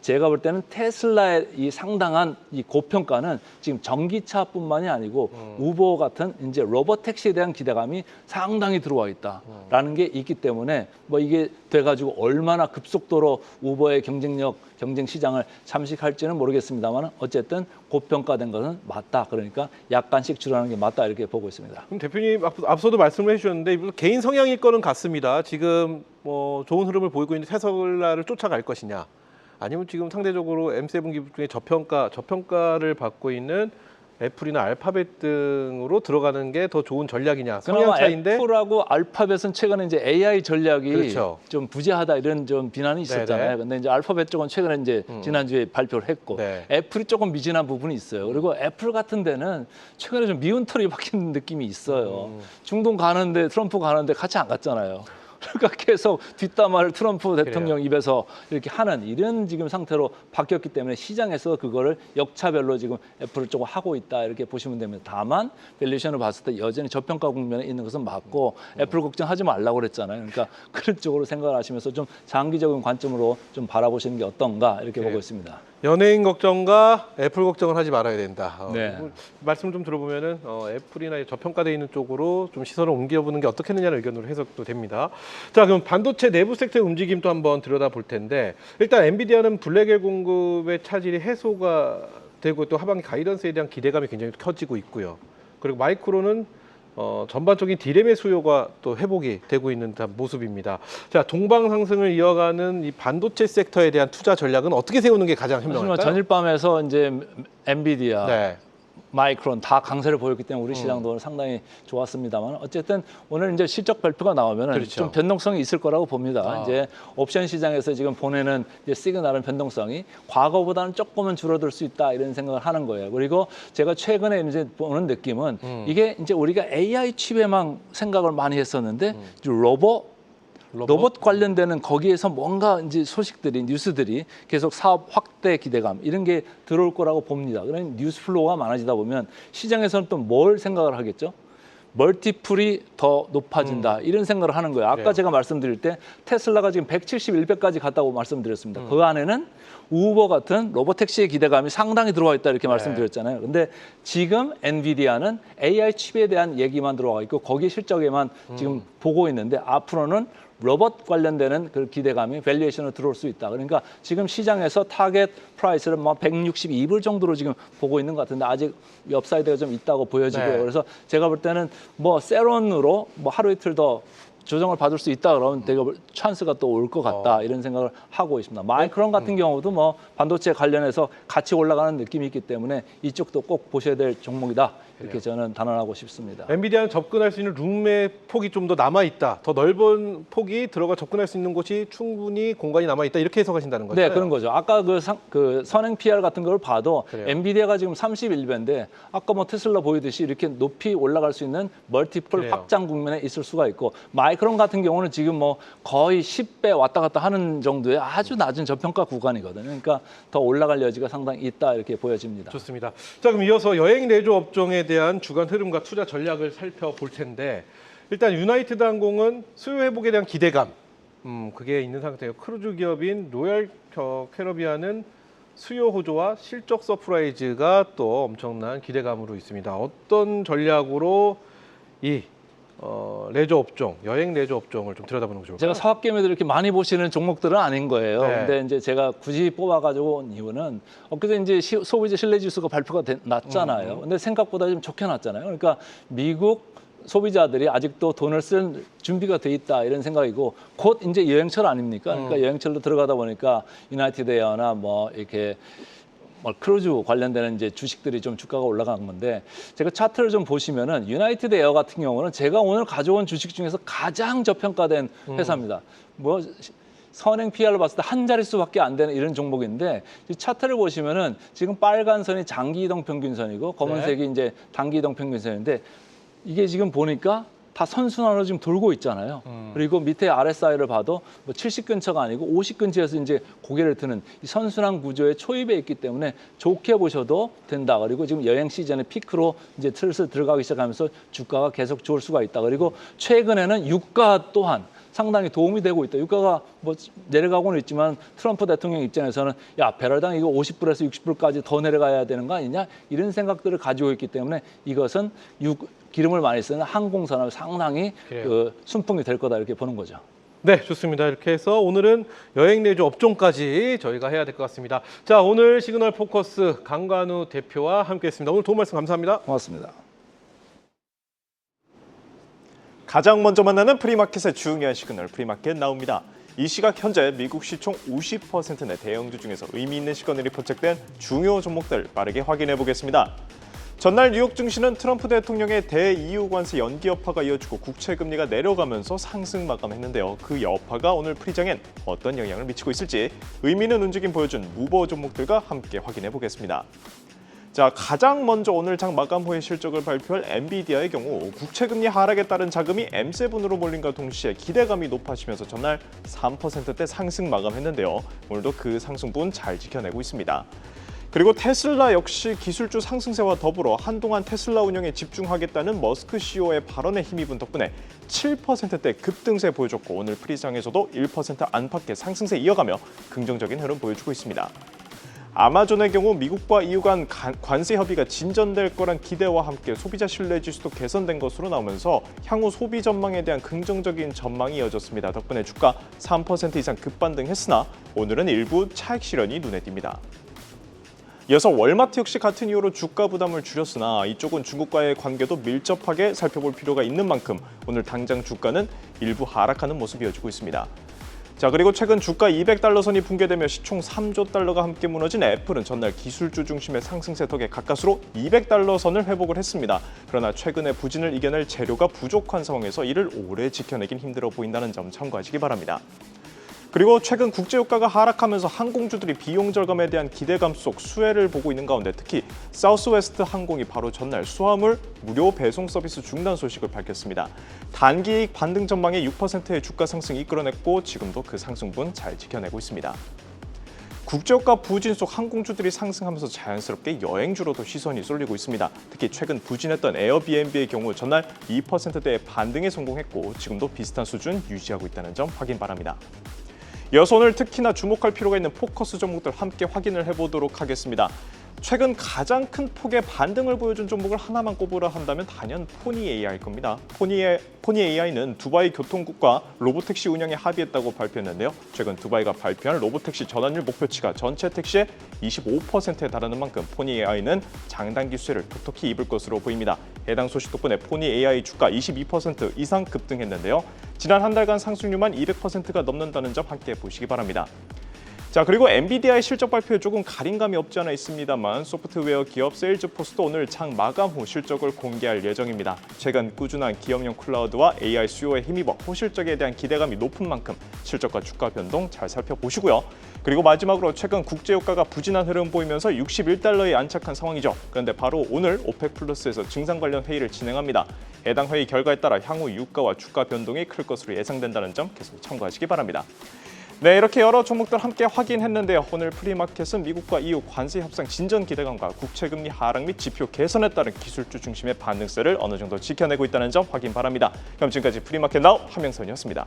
제가 볼 때는 테슬라의 이 상당한 이 고평가는 지금 전기차뿐만이 아니고 우버 같은 이제 로봇 택시에 대한 기대감이 상당히 들어와 있다라는 게 있기 때문에 뭐 이게 돼가지고 얼마나 급속도로 우버의 경쟁력, 경쟁 시장을 잠식할지는 모르겠습니다만 어쨌든 고평가된 것은 맞다. 그러니까 약간씩 줄어드는 게 맞다 이렇게 보고 있습니다. 그럼 대표님 앞서도 말씀을 해주셨는데 이분 개인 성향일 거는 같습니다. 지금 뭐 좋은 흐름을 보이고 있는 테슬라를 쫓아갈 것이냐, 아니면 지금 상대적으로 M7 기업 중에 저평가를 받고 있는 애플이나 알파벳 등으로 들어가는 게 더 좋은 전략이냐, 성향 그나마 차이인데. 애플하고 알파벳은 최근에 이제 AI 전략이 그렇죠. 좀 부재하다 이런 좀 비난이 있었잖아요. 네네. 근데 이제 알파벳 쪽은 최근에 이제 지난주에 발표를 했고 네. 애플이 조금 미진한 부분이 있어요. 그리고 애플 같은 데는 최근에 좀 미운 털이 박힌 느낌이 있어요. 중동 가는데 트럼프 가는데 같이 안 갔잖아요. 그러니까 계속 뒷담화를 트럼프 대통령 그래요. 입에서 이렇게 하는 이런 지금 상태로 바뀌었기 때문에 시장에서 그거를 역차별로 지금 애플을 조금 하고 있다 이렇게 보시면 됩니다. 다만 밸류에이션을 봤을 때 여전히 저평가 국면에 있는 것은 맞고 애플 걱정하지 말라고 그랬잖아요. 그러니까 그런 쪽으로 생각을 하시면서 좀 장기적인 관점으로 좀 바라보시는 게 어떤가 이렇게 보고 있습니다. 연예인 걱정과 애플 걱정을 하지 말아야 된다. 네. 말씀 좀 들어보면은 애플이나 저평가되어 있는 쪽으로 좀 시선을 옮겨보는 게 어떻겠느냐는 의견으로 해석도 됩니다. 자, 그럼 반도체 내부 섹터의 움직임도 한번 들여다볼 텐데 일단 엔비디아는 블랙엘 공급의 차질이 해소가 되고 또 하반기 가이던스에 대한 기대감이 굉장히 커지고 있고요. 그리고 마이크론은 전반적인 디램의 수요가 또 회복이 되고 있는 모습입니다. 자, 동방 상승을 이어가는 이 반도체 섹터에 대한 투자 전략은 어떻게 세우는 게 가장 하지만 현명할까요? 전일밤에서 이제 엔비디아, 네. 마이크론 다 강세를 보였기 때문에 우리 시장도 상당히 좋았습니다만 어쨌든 오늘 이제 실적 발표가 나오면 그렇죠. 좀 변동성이 있을 거라고 봅니다. 이제 옵션 시장에서 지금 보내는 이제 시그널은 변동성이 과거보다는 조금은 줄어들 수 있다 이런 생각을 하는 거예요. 그리고 제가 최근에 이제 보는 느낌은 이게 이제 우리가 AI 칩에만 생각을 많이 했었는데 이제 로봇 관련되는 거기에서 뭔가 이제 소식들이 뉴스들이 계속 사업 확대 기대감 이런 게 들어올 거라고 봅니다. 그런 뉴스 플로우가 많아지다 보면 시장에서는 또 뭘 생각을 하겠죠? 멀티플이 더 높아진다 이런 생각을 하는 거예요. 아까 그래요. 제가 말씀드릴 때 테슬라가 지금 171배까지 갔다고 말씀드렸습니다. 그 안에는 우버 같은 로보택시의 기대감이 상당히 들어와 있다 이렇게 말씀드렸잖아요. 근데 지금 엔비디아는 AI 칩에 대한 얘기만 들어와 있고 거기 실적에만 지금 보고 있는데 앞으로는 로봇 관련되는 그 기대감이 밸류에이션으로 들어올 수 있다. 그러니까 지금 시장에서 타겟 프라이스를 뭐 162불 정도로 지금 보고 있는 것 같은데 아직 업사이드가 좀 있다고 보여지고요. 네. 그래서 제가 볼 때는 뭐 세론으로 뭐 하루 이틀 더 조정을 받을 수 있다 그러면 되게 찬스가 또 올 것 같다 이런 생각을 하고 있습니다. 마이크론 같은 경우도 뭐 반도체 관련해서 같이 올라가는 느낌이 있기 때문에 이쪽도 꼭 보셔야 될 종목이다 이렇게 저는 단언하고 싶습니다. 엔비디아는 접근할 수 있는 룸의 폭이 좀 더 남아 있다. 더 넓은 폭이 들어가 접근할 수 있는 곳이 충분히 공간이 남아 있다. 이렇게 해석하신다는 거죠? 네, 그런 거죠. 아까 그 선행 PR 같은 걸 봐도 그래요. 엔비디아가 지금 31배인데 아까 뭐 테슬라 보이듯이 이렇게 높이 올라갈 수 있는 멀티플 그래요. 확장 국면에 있을 수가 있고 마이크론 같은 경우는 지금 뭐 거의 10배 왔다 갔다 하는 정도의 아주 낮은 저평가 구간이거든요. 그러니까 더 올라갈 여지가 상당히 있다 이렇게 보여집니다. 좋습니다. 자, 그럼 이어서 여행 레저 업종에 대한 주간 흐름과 투자 전략을 살펴볼 텐데 일단 유나이티드 항공은 수요 회복에 대한 기대감 그게 있는 상태예요. 크루즈 기업인 로얄 캐러비안은 수요 호조와 실적 서프라이즈가 또 엄청난 기대감으로 있습니다. 어떤 전략으로 이 레저 업종, 여행 레저 업종을 좀 들여다보는 게 좋을까요? 제가 사학개미들 이렇게 많이 보시는 종목들은 아닌 거예요. 네. 근데 이제 제가 굳이 뽑아가지고 온 이유는 엊그제 이제 소비자 신뢰지수가 발표가 났잖아요. 근데 생각보다 좀 좋게 났잖아요. 그러니까 미국 소비자들이 아직도 돈을 쓸 준비가 돼 있다 이런 생각이고 곧 이제 여행철 아닙니까? 그러니까 여행철로 들어가다 보니까 유나이티드 에어나 뭐 이렇게 뭐 크루즈 관련되는 이제 주식들이 좀 주가가 올라간 건데 제가 차트를 좀 보시면은 유나이티드 에어 같은 경우는 제가 오늘 가져온 주식 중에서 가장 저평가된 회사입니다. 뭐 선행 PR로 봤을 때 한 자릿수밖에 안 되는 이런 종목인데 이 차트를 보시면은 지금 빨간 선이 장기 이동 평균선이고 검은색이 이제 단기 이동 평균선인데 이게 지금 보니까 다 선순환으로 지금 돌고 있잖아요. 그리고 밑에 RSI를 봐도 뭐 70 근처가 아니고 50 근처에서 이제 고개를 드는 이 선순환 구조의 초입에 있기 때문에 좋게 보셔도 된다. 그리고 지금 여행 시즌의 피크로 이제 슬슬 들어가기 시작하면서 주가가 계속 좋을 수가 있다. 그리고 최근에는 유가 또한 상당히 도움이 되고 있다. 유가가 뭐 내려가고는 있지만 트럼프 대통령 입장에서는 야 배럴당 이거 50불에서 60불까지 더 내려가야 되는 거 아니냐 이런 생각들을 가지고 있기 때문에 이것은 기름을 많이 쓰는 항공산업 상당히 그 순풍이 될 거다 이렇게 보는 거죠. 네, 좋습니다. 이렇게 해서 오늘은 여행 레저 업종까지 저희가 해야 될 것 같습니다. 자, 오늘 시그널 포커스 강관우 대표와 함께했습니다. 오늘 도움 말씀 감사합니다. 고맙습니다. 가장 먼저 만나는 프리마켓의 중요한 시그널 프리마켓 나옵니다. 이 시각 현재 미국 시총 50% 내 대형주 중에서 의미 있는 시그널이 포착된 중요 종목들 빠르게 확인해 보겠습니다. 전날 뉴욕 증시는 트럼프 대통령의 대EU 관세 연기 여파가 이어지고 국채 금리가 내려가면서 상승 마감했는데요. 그 여파가 오늘 프리장엔 어떤 영향을 미치고 있을지 의미 있는 움직임 보여준 무버 종목들과 함께 확인해 보겠습니다. 자, 가장 먼저 오늘 장 마감 후에 실적을 발표할 엔비디아의 경우 국채금리 하락에 따른 자금이 M7으로 몰린과 동시에 기대감이 높아지면서 전날 3%대 상승 마감했는데요. 오늘도 그 상승분 잘 지켜내고 있습니다. 그리고 테슬라 역시 기술주 상승세와 더불어 한동안 테슬라 운영에 집중하겠다는 머스크 CEO의 발언에 힘입은 덕분에 7%대 급등세 보여줬고 오늘 프리장에서도 1% 안팎의 상승세 이어가며 긍정적인 흐름 보여주고 있습니다. 아마존의 경우 미국과 EU 간 관세 협의가 진전될 거란 기대와 함께 소비자 신뢰 지수도 개선된 것으로 나오면서 향후 소비 전망에 대한 긍정적인 전망이 이어졌습니다. 덕분에 주가 3% 이상 급반등했으나 오늘은 일부 차익 실현이 눈에 띕니다. 이어서 월마트 역시 같은 이유로 주가 부담을 줄였으나 이쪽은 중국과의 관계도 밀접하게 살펴볼 필요가 있는 만큼 오늘 당장 주가는 일부 하락하는 모습이 이어지고 있습니다. 자, 그리고 최근 주가 200달러 선이 붕괴되며 시총 3조 달러가 함께 무너진 애플은 전날 기술주 중심의 상승세 덕에 가까스로 200달러 선을 회복을 했습니다. 그러나 최근의 부진을 이겨낼 재료가 부족한 상황에서 이를 오래 지켜내긴 힘들어 보인다는 점 참고하시기 바랍니다. 그리고 최근 국제유가가 하락하면서 항공주들이 비용 절감에 대한 기대감 속 수혜를 보고 있는 가운데 특히 사우스웨스트 항공이 바로 전날 수화물 무료 배송 서비스 중단 소식을 밝혔습니다. 단기이익 반등 전망에 6%의 주가 상승 이끌어냈고 지금도 그 상승분 잘 지켜내고 있습니다. 국제유가 부진 속 항공주들이 상승하면서 자연스럽게 여행주로도 시선이 쏠리고 있습니다. 특히 최근 부진했던 에어비앤비의 경우 전날 2%대의 반등에 성공했고 지금도 비슷한 수준 유지하고 있다는 점 확인 바랍니다. 이어서 오늘 특히나 주목할 필요가 있는 포커스 종목들 함께 확인을 해보도록 하겠습니다. 최근 가장 큰 폭의 반등을 보여준 종목을 하나만 꼽으라 한다면 단연 포니 AI일 겁니다. 포니 AI는 두바이 교통국과 로보택시 운영에 합의했다고 발표했는데요. 최근 두바이가 발표한 로보택시 전환율 목표치가 전체 택시의 25%에 달하는 만큼 포니 AI는 장단기 수혜를 톡톡히 입을 것으로 보입니다. 해당 소식 덕분에 포니 AI 주가 22% 이상 급등했는데요. 지난 한 달간 상승률만 200%가 넘는다는 점 함께 보시기 바랍니다. 자, 그리고 엔비디아의 실적 발표에 조금 가림감이 없지 않아 있습니다만 소프트웨어 기업 세일즈포스도 오늘 장 마감 후 실적을 공개할 예정입니다. 최근 꾸준한 기업용 클라우드와 AI 수요에 힘입어 호실적에 대한 기대감이 높은 만큼 실적과 주가 변동 잘 살펴보시고요. 그리고 마지막으로 최근 국제유가가 부진한 흐름 보이면서 61달러에 안착한 상황이죠. 그런데 바로 오늘 오펙 플러스에서 증상 관련 회의를 진행합니다. 해당 회의 결과에 따라 향후 유가와 주가 변동이 클 것으로 예상된다는 점 계속 참고하시기 바랍니다. 네, 이렇게 여러 종목들 함께 확인했는데요. 오늘 프리마켓은 미국과 EU 관세 협상 진전 기대감과 국채금리 하락 및 지표 개선에 따른 기술주 중심의 반등세를 어느 정도 지켜내고 있다는 점 확인 바랍니다. 그럼 지금까지 프리마켓 나우 한명선이었습니다.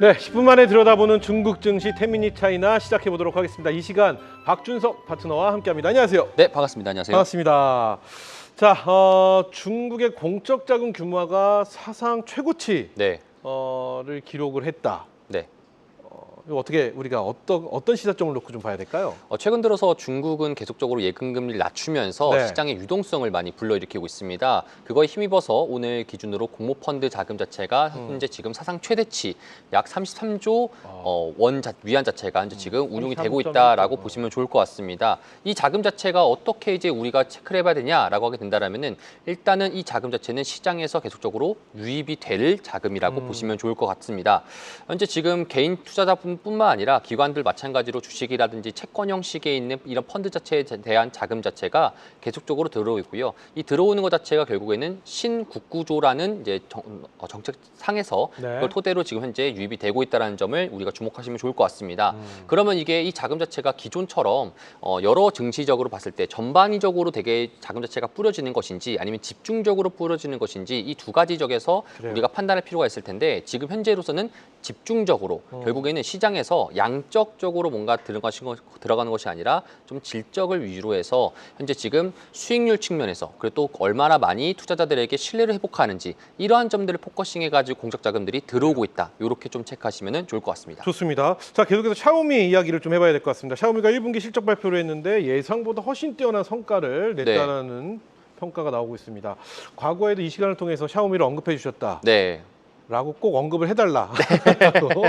네, 10분 만에 들여다보는 중국 증시 10미닛 차이나 시작해 보도록 하겠습니다. 이 시간 박준석 파트너와 함께합니다. 안녕하세요. 네, 반갑습니다. 안녕하세요. 반갑습니다. 자, 중국의 공적 자금 규모가 사상 최고치를 네, 기록을 했다. 네. 이거 어떻게 우리가 어떤 시사점을 놓고 좀 봐야 될까요? 최근 들어서 중국은 계속적으로 예금 금리를 낮추면서 네. 시장의 유동성을 많이 불러일으키고 있습니다. 그거에 힘입어서 오늘 기준으로 공모펀드 자금 자체가 현재 지금 사상 최대치 약 33조 위안 자체가 현재 지금 운용이 되고 있다라고 보시면 좋을 것 같습니다. 이 자금 자체가 어떻게 이제 우리가 체크를 해봐야 되냐라고 하게 된다면은 일단은 이 자금 자체는 시장에서 계속적으로 유입이 될 자금이라고 보시면 좋을 것 같습니다. 현재 지금 개인 투자자뿐만 아니라 기관들 마찬가지로 주식이라든지 채권 형식에 있는 이런 펀드 자체에 대한 자금 자체가 계속적으로 들어오고 있고요. 이 들어오는 것 자체가 결국에는 신국구조라는 이제 정책상에서 네. 그걸 토대로 지금 현재 유입이 되고 있다는 점을 우리가 주목하시면 좋을 것 같습니다. 그러면 이게 이 자금 자체가 기존처럼 여러 증시적으로 봤을 때 전반적으로 되게 자금 자체가 뿌려지는 것인지 아니면 집중적으로 뿌려지는 것인지 이 두 가지 적에서 그래요. 우리가 판단할 필요가 있을 텐데 지금 현재로서는 집중적으로 결국에는 시장에서 양적적으로 뭔가 들어가는 것이 아니라 좀 질적을 위주로 해서 현재 지금 수익률 측면에서 그리고 또 얼마나 많이 투자자들에게 신뢰를 회복하는지 이러한 점들을 포커싱해가지고 공적 자금들이 들어오고 있다. 이렇게 좀 체크하시면 좋을 것 같습니다. 좋습니다. 자, 계속해서 샤오미 이야기를 좀 해봐야 될 것 같습니다. 샤오미가 1분기 실적 발표를 했는데 예상보다 훨씬 뛰어난 성과를 냈다는 평가가 나오고 있습니다. 과거에도 이 시간을 통해서 샤오미를 언급해 주셨다. 네. 라고 꼭 언급을 해달라고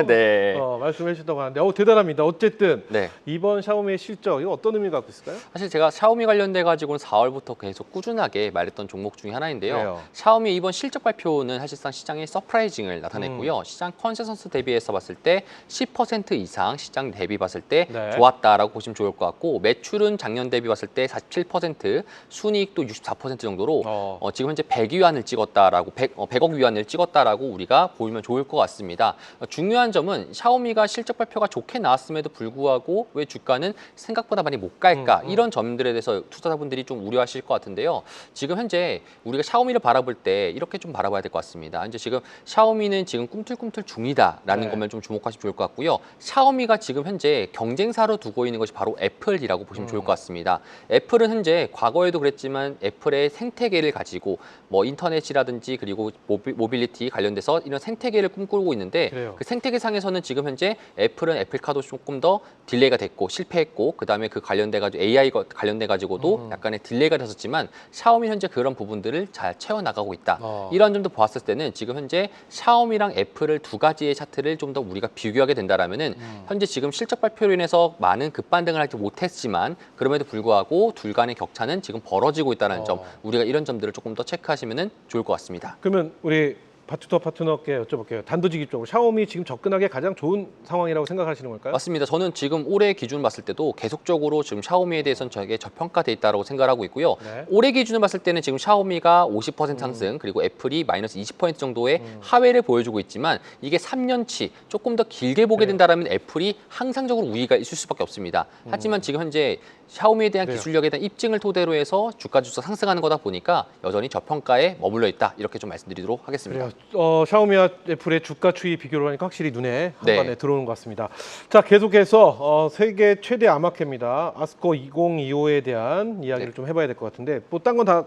네. 말씀해 주셨다고 하는데 대단합니다. 어쨌든 네. 이번 샤오미의 실적 이거 어떤 의미가 갖고 있을까요? 사실 제가 샤오미 관련돼 가지고는 4월부터 계속 꾸준하게 말했던 종목 중에 하나인데요. 그래요. 샤오미 이번 실적 발표는 사실상 시장의 서프라이징을 나타냈고요. 시장 컨센서스 대비해서 봤을 때 10% 이상 시장 대비 봤을 때 네. 좋았다라고 보시면 좋을 것 같고 매출은 작년 대비 봤을 때 47%, 순이익도 64% 정도로 지금 현재 100위안을 찍었다라고 100억 위안을 찍었다라고 우리가 보이면 좋을 것 같습니다. 중요한 점은 샤오미가 실적 발표가 좋게 나왔음에도 불구하고 왜 주가는 생각보다 많이 못 갈까 이런 점들에 대해서 투자자분들이 좀 우려하실 것 같은데요. 지금 현재 우리가 샤오미를 바라볼 때 이렇게 좀 바라봐야 될 것 같습니다. 현재 지금 샤오미는 지금 꿈틀꿈틀 중이다라는 것만 좀 주목하시면 좋을 것 같고요. 샤오미가 지금 현재 경쟁사로 두고 있는 것이 바로 애플이라고 보시면 좋을 것 같습니다. 애플은 현재 과거에도 그랬지만 애플의 생태계를 가지고 뭐 인터넷이라든지 그리고 모빌리티 관련돼서 이런 생태계를 꿈꾸고 있는데 그래요. 그 생태계상에서는 지금 현재 애플은 애플카도 조금 더 딜레이가 됐고 실패했고 그다음에 그 관련돼 가지고 AI 관련돼 가지고도 약간의 딜레이가 됐었지만 샤오미 현재 그런 부분들을 잘 채워 나가고 있다. 이런 점도 보았을 때는 지금 현재 샤오미랑 애플을 두 가지의 차트를 좀 더 우리가 비교하게 된다라면은 현재 지금 실적 발표로 인해서 많은 급반등을 하지 못했지만 그럼에도 불구하고 둘 간의 격차는 지금 벌어지고 있다는 점 우리가 이런 점들을 조금 더 체크하시면 좋을 것 같습니다. 그러면 우리 파트너께 여쭤볼게요. 단도직입적으로 샤오미 지금 접근하기 가장 좋은 상황이라고 생각하시는 걸까요? 맞습니다. 저는 지금 올해 기준 봤을 때도 계속적으로 지금 샤오미에 대해서는 저에게 저평가돼 있다고 생각하고 있고요. 네. 올해 기준을 봤을 때는 지금 샤오미가 50% 상승 그리고 애플이 마이너스 20% 정도의 하회를 보여주고 있지만 이게 3년치 조금 더 길게 보게 된다면 애플이 항상적으로 우위가 있을 수밖에 없습니다. 하지만 지금 현재 샤오미에 대한 기술력에 대한 입증을 토대로 해서 주가 지수가 상승하는 거다 보니까 여전히 저평가에 머물러 있다. 이렇게 좀 말씀드리도록 하겠습니다. 그래요. 샤오미와 애플의 주가 추이 비교를 하니까 확실히 눈에 네. 한번에 들어오는 것 같습니다. 자, 계속해서 세계 최대 암호화폐입니다. 아스코 2025에 대한 이야기를 좀 해봐야 될 것 같은데 뭐 딴 건 다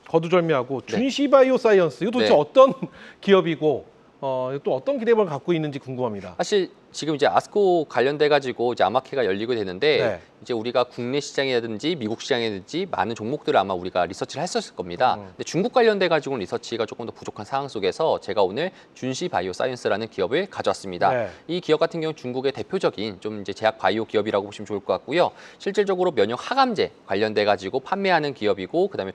거두절미하고 준시바이오 사이언스 이거 도대체 네. 어떤 기업이고 또 어떤 기대감을 갖고 있는지 궁금합니다. 사실 지금 이제 아스코 관련돼 가지고 이제 암호화폐가 열리게 되는데 네. 이제 우리가 국내 시장이라든지 미국 시장이라든지 많은 종목들을 아마 우리가 리서치를 했었을 겁니다. 근데 중국 관련돼 가지고는 리서치가 조금 더 부족한 상황 속에서 제가 오늘 준시 바이오 사이언스라는 기업을 가져왔습니다. 네. 이 기업 같은 경우 중국의 대표적인 좀 이제 제약 바이오 기업이라고 보시면 좋을 것 같고요. 실질적으로 면역 항암제 관련돼 가지고 판매하는 기업이고 그다음에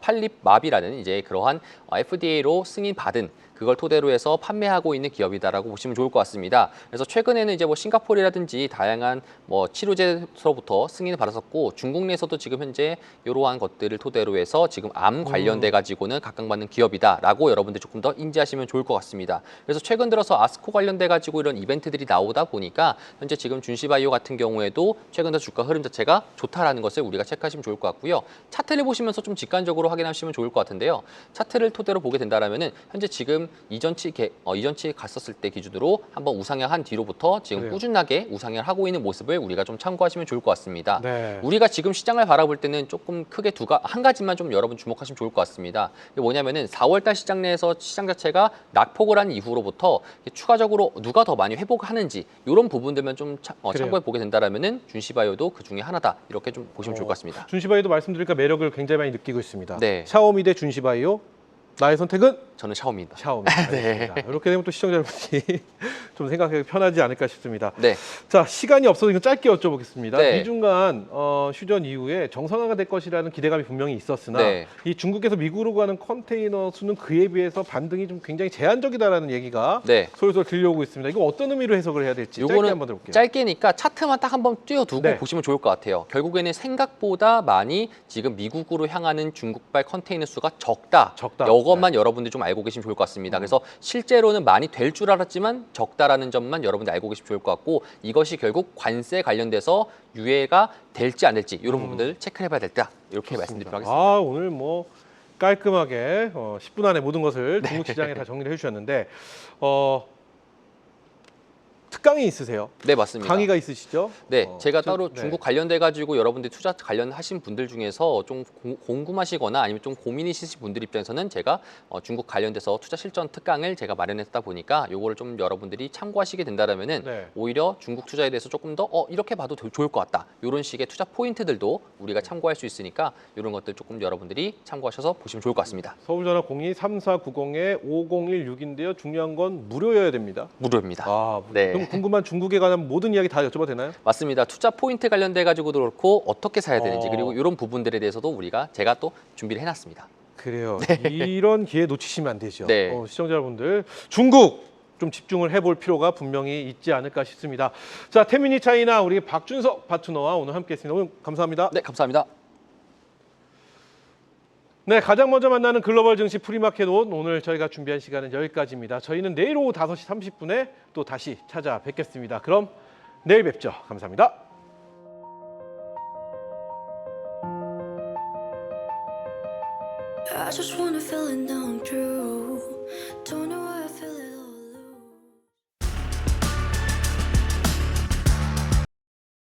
팔립마비라는 이제 그러한 FDA로 승인 받은 그걸 토대로 해서 판매하고 있는 기업이다라고 보시면 좋을 것 같습니다. 그래서 최근에는 이제 뭐 싱가포르라든지 다양한 뭐 치료제서부터 승인을 받았었고 중국 내에서도 지금 현재 이러한 것들을 토대로 해서 지금 암 관련돼 가지고는 각광받는 기업이다라고 여러분들 조금 더 인지하시면 좋을 것 같습니다. 그래서 최근 들어서 아스코 관련돼 가지고 이런 이벤트들이 나오다 보니까 현재 지금 준시바이오 같은 경우에도 최근 들어 주가 흐름 자체가 좋다라는 것을 우리가 체크하시면 좋을 것 같고요. 차트를 보시면서 좀 직관적으로 확인하시면 좋을 것 같은데요. 차트를 토대로 보게 된다라면은 현재 지금 이전치 갔었을 때 기준으로 한번 우상향한 뒤로부터 지금 그래요. 꾸준하게 우상향을 하고 있는 모습을 우리가 좀 참고하시면 좋을 것 같습니다. 네. 우리가 지금 시장을 바라볼 때는 조금 크게 한 가지만 좀 여러분 주목하시면 좋을 것 같습니다. 이게 뭐냐면은 4월달 시장 내에서 시장 자체가 낙폭을 한 이후로부터 추가적으로 누가 더 많이 회복하는지 이런 부분들만 좀 참고해 보게 된다라면은 준시바이오도 그 중에 하나다 이렇게 좀 보시면 좋을 것 같습니다. 준시바이오도 말씀드리니까 매력을 굉장히 많이 느끼고 있습니다. 네. 샤오미 대 준시바이오. 나의 선택은 저는 샤오미입니다. 샤오미. 알겠습니다. 이렇게 되면 또 시청자 여러분이 좀 생각하기 편하지 않을까 싶습니다. 네. 자, 시간이 없어서 이거 짧게 여쭤보겠습니다. 네. 미중간 휴전 이후에 정상화가 될 것이라는 기대감이 분명히 있었으나 네. 이 중국에서 미국으로 가는 컨테이너 수는 그에 비해서 반등이 좀 굉장히 제한적이다라는 얘기가 네. 솔솔 들려오고 있습니다. 이거 어떤 의미로 해석을 해야 될지 짧게 요거는 한번 들어볼게요. 짧게니까 차트만 딱 한번 띄워두고 네. 보시면 좋을 것 같아요. 결국에는 생각보다 많이 지금 미국으로 향하는 중국발 컨테이너 수가 적다. 적다. 이것만 여러분들 좀 알고 계시면 좋을 것 같습니다. 그래서 실제로는 많이 될 줄 알았지만 적다라는 점만 여러분들 알고 계시면 좋을 것 같고 이것이 결국 관세 관련돼서 유예가 될지 안 될지 이런 부분들 체크를 해봐야 될다. 이렇게 말씀드리도록 하겠습니다. 아, 오늘 뭐 깔끔하게 10분 안에 모든 것을 중국 시장에 다 정리를 해주셨는데 특강이 있으세요? 네, 맞습니다. 강의가 있으시죠? 네, 제가 따로 네. 중국 관련돼 가지고 여러분들이 투자 관련하신 분들 중에서 좀 궁금하시거나 아니면 좀 고민이 있으신 분들 입장에서는 제가 중국 관련돼서 투자 실전 특강을 제가 마련했다 보니까 요거를 좀 여러분들이 참고하시게 된다라면은 네. 오히려 중국 투자에 대해서 조금 더 이렇게 봐도 좋을 것 같다. 이런 식의 투자 포인트들도 우리가 참고할 수 있으니까 이런 것들 조금 여러분들이 참고하셔서 보시면 좋을 것 같습니다. 서울전화 02-3490-5016인데요. 중요한 건 무료여야 됩니다. 무료입니다. 아, 네. 그럼 궁금한 중국에 관한 모든 이야기 다 여쭤봐도 되나요? 맞습니다. 투자 포인트 관련돼 가지고도 그렇고 어떻게 사야 되는지 어. 그리고 이런 부분들에 대해서도 제가 또 준비를 해놨습니다. 그래요. 이런 기회 놓치시면 안 되죠. 네. 시청자 여러분들, 중국 좀 집중을 해볼 필요가 분명히 있지 않을까 싶습니다. 자, 태민이 차이나 우리 박준석 파트너와 오늘 함께했습니다. 오늘 감사합니다. 네, 감사합니다. 네, 가장 먼저 만나는 글로벌 증시 프리마켓 온 오늘 저희가 준비한 시간은 여기까지입니다. 저희는 내일 오후 5시 30분에 또 다시 찾아뵙겠습니다. 그럼 내일 뵙죠. 감사합니다. I just wanna feel it now I'm true. Don't know why I feel